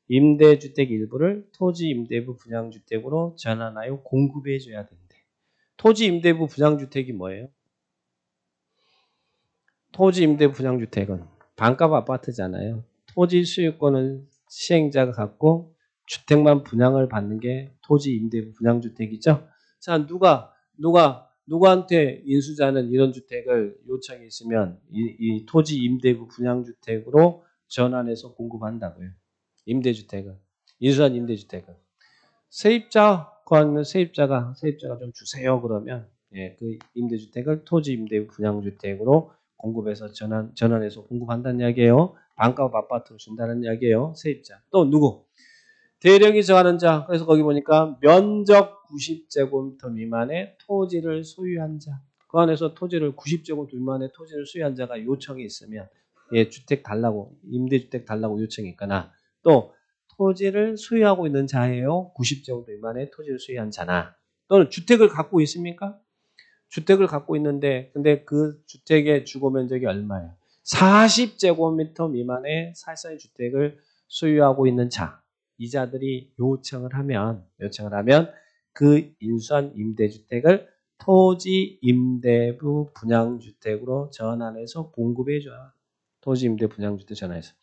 임대주택 일부를 토지임대부 분양주택으로 전환하여 공급해줘야 된대. 토지임대부 분양주택이 뭐예요? 토지임대부 분양주택은 반값 아파트잖아요. 토지 수익권은 시행자가 갖고 주택만 분양을 받는 게 토지임대부 분양주택이죠. 자, 누구한테 인수자는 이런 주택을 요청이 있으면 이 토지임대부 분양주택으로 전환해서 공급한다고요. 임대주택은. 인수한 임대주택은. 세입자가 좀 주세요 그러면 그 임대주택을 토지임대부 분양주택으로 공급해서 전환해서 공급한다는 이야기예요. 반값 아파트로 준다는 이야기예요. 세입자. 또 누구? 대령이 정하는 자. 그래서 거기 보니까 면적 90제곱미터 미만의 토지를 소유한 자. 그 안에서 토지를 90제곱미터 미만의 토지를 소유한 자가 요청이 있으면 주택 달라고 임대주택 달라고 요청이 있거나 또 토지를 소유하고 있는 자예요. 90제곱미터 미만의 토지를 소유한 자나 또는 주택을 갖고 있습니까? 주택을 갖고 있는데 근데 그 주택의 주거 면적이 얼마예요? 40제곱미터 미만의 사실상의 주택을 소유하고 있는 자. 이 자들이 요청을 하면 그 인수한 임대주택을 토지임대부 분양주택으로 전환해서 공급해줘요. 토지임대 분양주택 전환해서.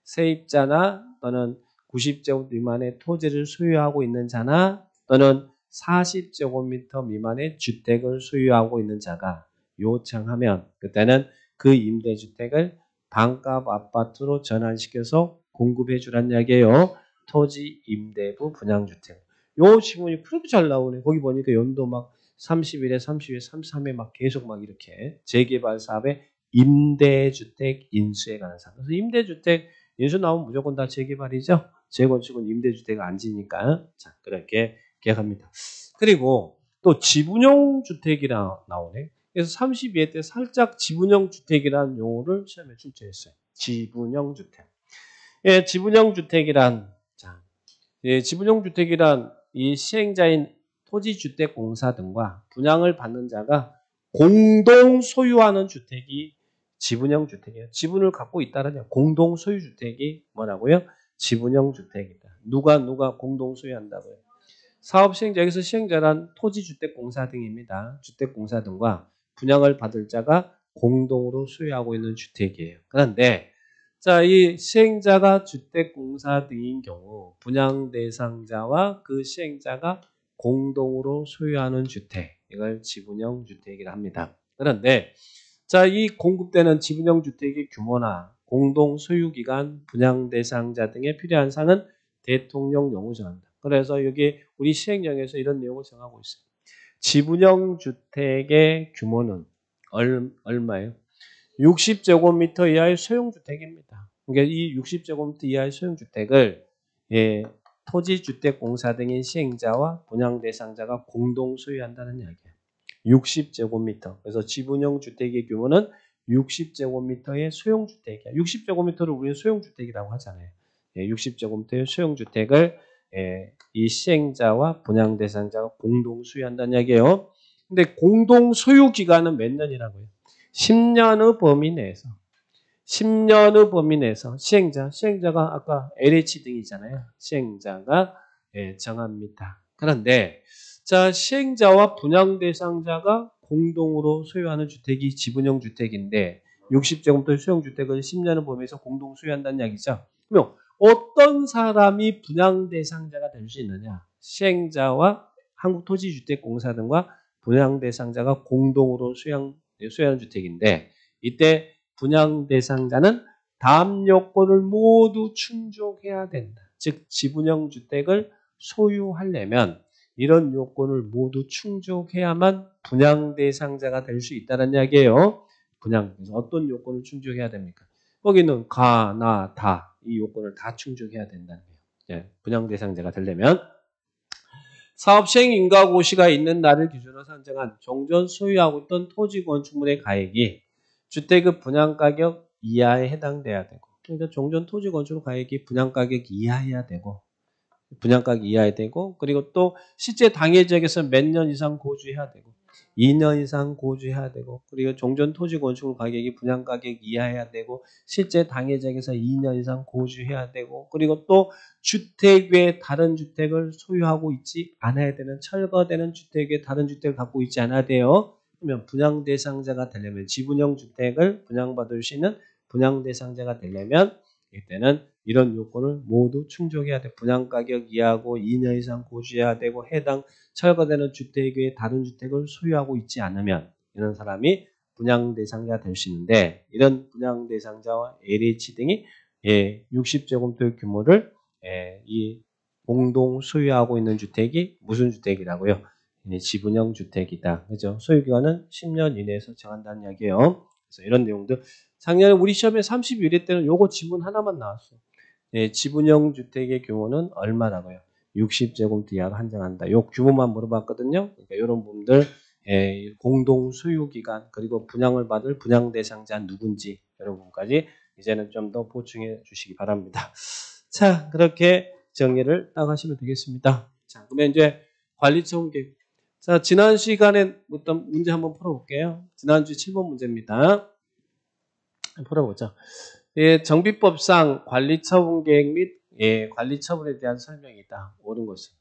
세입자나 또는 90제곱 미만의 토지를 소유하고 있는 자나 또는 40제곱미터 미만의 주택을 소유하고 있는 자가 요청하면 그때는 그 임대주택을 반값 아파트로 전환시켜서 공급해 주란 이야기예요. 토지 임대부 분양주택. 요 지문이 그렇게 잘 나오네. 거기 보니까 연도 막 31회, 32회, 33회 막 계속 막 이렇게 재개발 사업에 임대주택 인수에 관한 사업. 그래서 임대주택 인수 나오면 무조건 다 재개발이죠. 재건축은 임대주택을 안 지니까. 자, 그렇게 기억합니다. 그리고 또 지분형 주택이라 나오네. 그래서 32회 때 살짝 지분형 주택이라는 용어를 시험에 출제했어요. 지분형 주택. 지분형 주택이란 지분형 주택이란 이 시행자인 토지주택공사 등과 분양을 받는 자가 공동 소유하는 주택이 지분형 주택이에요. 지분을 갖고 있다는 공동 소유 주택이 뭐라고요? 지분형 주택이다. 누가 공동 소유한다고요? 사업 시행자, 여기서 시행자란 토지주택공사 등입니다. 주택공사 등과 분양을 받을 자가 공동으로 소유하고 있는 주택이에요. 그런데 자, 이 시행자가 주택공사 등인 경우 분양 대상자와 그 시행자가 공동으로 소유하는 주택, 이걸 지분형 주택이라 합니다. 그런데 자, 이 공급되는 지분형 주택의 규모나 공동 소유 기간, 분양 대상자 등에 필요한 사항은 대통령령으로 정한다. 그래서 여기 우리 시행령에서 이런 내용을 정하고 있어요. 지분형 주택의 규모는 얼마예요? 60제곱미터 이하의 소형주택입니다. 그러니까 이 60제곱미터 이하의 소형주택을 토지주택공사 등인 시행자와 분양 대상자가 공동 소유한다는 이야기예요. 60제곱미터. 그래서 지분형 주택의 규모는 60제곱미터의 소형주택이야. 60제곱미터를 우리는 소형주택이라고 하잖아요. 60제곱미터의 소형주택을 이 시행자와 분양 대상자가 공동 소유한다는 이야기예요. 근데 공동 소유 기간은 몇 년이라고요? 10년의 범위 내에서 10년의 범위 내에서 시행자가 아까 LH 등이잖아요. 시행자가 정합니다. 그런데 자, 시행자와 분양 대상자가 공동으로 소유하는 주택이 지분형 주택인데 60제곱미터 소형주택을 10년을 보면서 공동 소유한다는 이야기죠. 그러면 어떤 사람이 분양 대상자가 될 수 있느냐? 시행자와 한국토지주택공사 등과 분양 대상자가 공동으로 소유하는 주택인데 이때 분양 대상자는 다음 요건을 모두 충족해야 된다. 즉 지분형 주택을 소유하려면 이런 요건을 모두 충족해야만 분양 대상자가 될 수 있다는 이야기예요. 분양에서 어떤 요건을 충족해야 됩니까? 거기는 가, 나, 다 이 요건을 다 충족해야 된다는 거예요. 예, 분양 대상자가 되려면 사업 시행 인가 고시가 있는 날을 기준으로 산정한 종전 소유하고 있던 토지 건축물의 가액이 주택의 분양 가격 이하에 해당돼야 되고, 그러니까 종전 토지 건축물 가액이 분양 가격 이하해야 되고, 분양가격 이하해야 되고, 그리고 또 실제 당해 지역에서 몇 년 이상 거주해야 되고, 2년 이상 거주해야 되고, 그리고 종전 토지 건축물 가격이 분양가격 이하해야 되고, 실제 당해 지역에서 2년 이상 거주해야 되고, 그리고 또 주택 외에 다른 주택을 소유하고 있지 않아야 되는, 철거되는 주택 외에 다른 주택을 갖고 있지 않아야 돼요. 그러면 분양 대상자가 되려면 지분형 주택을 분양받을 수 있는 분양 대상자가 되려면 이때는 이런 요건을 모두 충족해야 돼. 분양가격 이하고 2년 이상 거주해야 되고 해당 철거되는 주택 외에 다른 주택을 소유하고 있지 않으면 이런 사람이 분양 대상자가 될 수 있는데 이런 분양 대상자와 LH 등이 60제곱미터 규모를 이 공동 소유하고 있는 주택이 무슨 주택이라고요? 지분형 주택이다. 그죠? 소유기간은 10년 이내에서 정한다는 이야기예요. 그래서 이런 내용들 작년에 우리 시험에 31회 때는 요거 지문 하나만 나왔어. 지분형 주택의 규모는 얼마라고요? 60제곱미터 이하로 한정한다. 요 규모만 물어봤거든요. 그러니까 이런 부분들 공동 소유 기간 그리고 분양을 받을 분양 대상자 누군지 이런 부분까지 이제는 좀 더 보충해 주시기 바랍니다. 자, 그렇게 정리를 딱 하시면 되겠습니다. 자, 그러면 이제 관리처분 계획. 자, 지난 시간에 어떤 문제 한번 풀어볼게요. 지난주 7번 문제입니다. 풀어보죠. 정비법상 관리처분 계획 및 관리처분에 대한 설명이다. 옳은 것은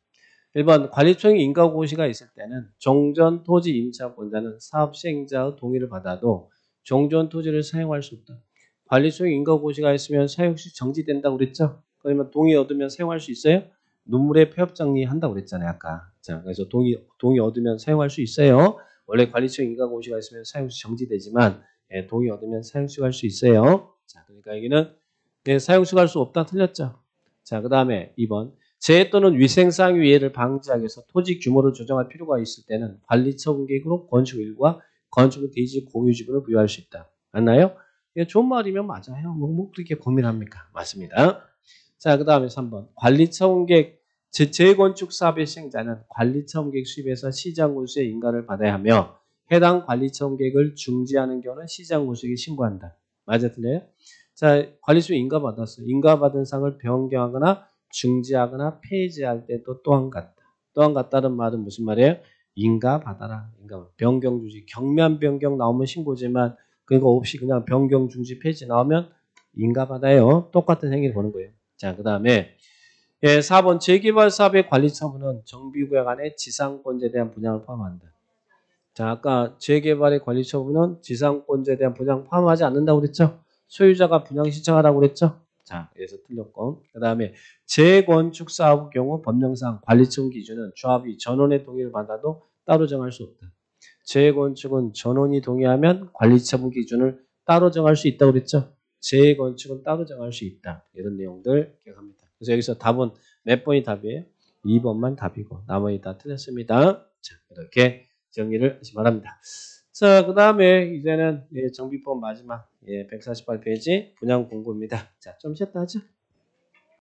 1번 관리처분 인가고시가 있을 때는 종전 토지 임차권자는 사업 시행자의 동의를 받아도 종전 토지를 사용할 수 없다. 관리처분 인가고시가 있으면 사용시 정지된다고 그랬죠? 그러면 동의 얻으면 사용할 수 있어요? 눈물의 폐업 정리한다고 그랬잖아요, 아까. 자, 그래서 동의 얻으면 사용할 수 있어요. 원래 관리처분 인가고시가 있으면 사용시 정지되지만 동의 얻으면 사용시할 수 있어요. 자, 그러니까 여기는 사용시할 수 없다 틀렸죠. 자, 그 다음에 2번 재해 또는 위생상 위해를 방지하기 위해서 토지 규모를 조정할 필요가 있을 때는 관리처분 계획으로 건축일과 건축 대지 공유 지분을 부여할 수 있다. 맞나요? 이게 좋은 말이면 맞아요. 뭐 그렇게 고민합니까? 맞습니다. 자, 그 다음에 3번 관리처분 계획 재건축 사업의 시행자는 관리처분 계획 수립에서 시장군수의 인가를 받아야 하며 해당 관리처분 계획을 중지하는 경우는 시장군수에게 신고한다. 맞아 틀려요? 자, 관리처분 인가받았어. 인가받은 상을 변경하거나 중지하거나 폐지할 때도 또한 같다. 또한 같다는 말은 무슨 말이에요? 인가받아라. 변경 중지. 경면 변경 나오면 신고지만 그거 없이 그냥 변경 중지 폐지 나오면 인가받아요. 똑같은 행위를 보는 거예요. 자, 그 다음에 4번 재개발 사업의 관리 처분은 정비구역 안에 지상권자에 대한 분양을 포함한다. 자, 아까 재개발의 관리 처분은 지상권자에 대한 분양 포함하지 않는다고 그랬죠? 소유자가 분양 신청하라고 그랬죠? 자, 그래서 틀렸고. 그 다음에 재건축 사업의 경우 법령상 관리처분 기준은 조합이 전원의 동의를 받아도 따로 정할 수 없다. 재건축은 전원이 동의하면 관리처분 기준을 따로 정할 수 있다고 그랬죠? 재건축은 따로 정할 수 있다. 이런 내용들 기억합니다. 그래서 여기서 답은 몇 번이 답이에요? 2번만 답이고 나머지 다 틀렸습니다. 자, 이렇게 정리를 하시기 바랍니다. 자, 그 다음에 이제는 정비법 마지막 148페이지 분양 공고입니다. 자, 좀 쉬었다 하죠.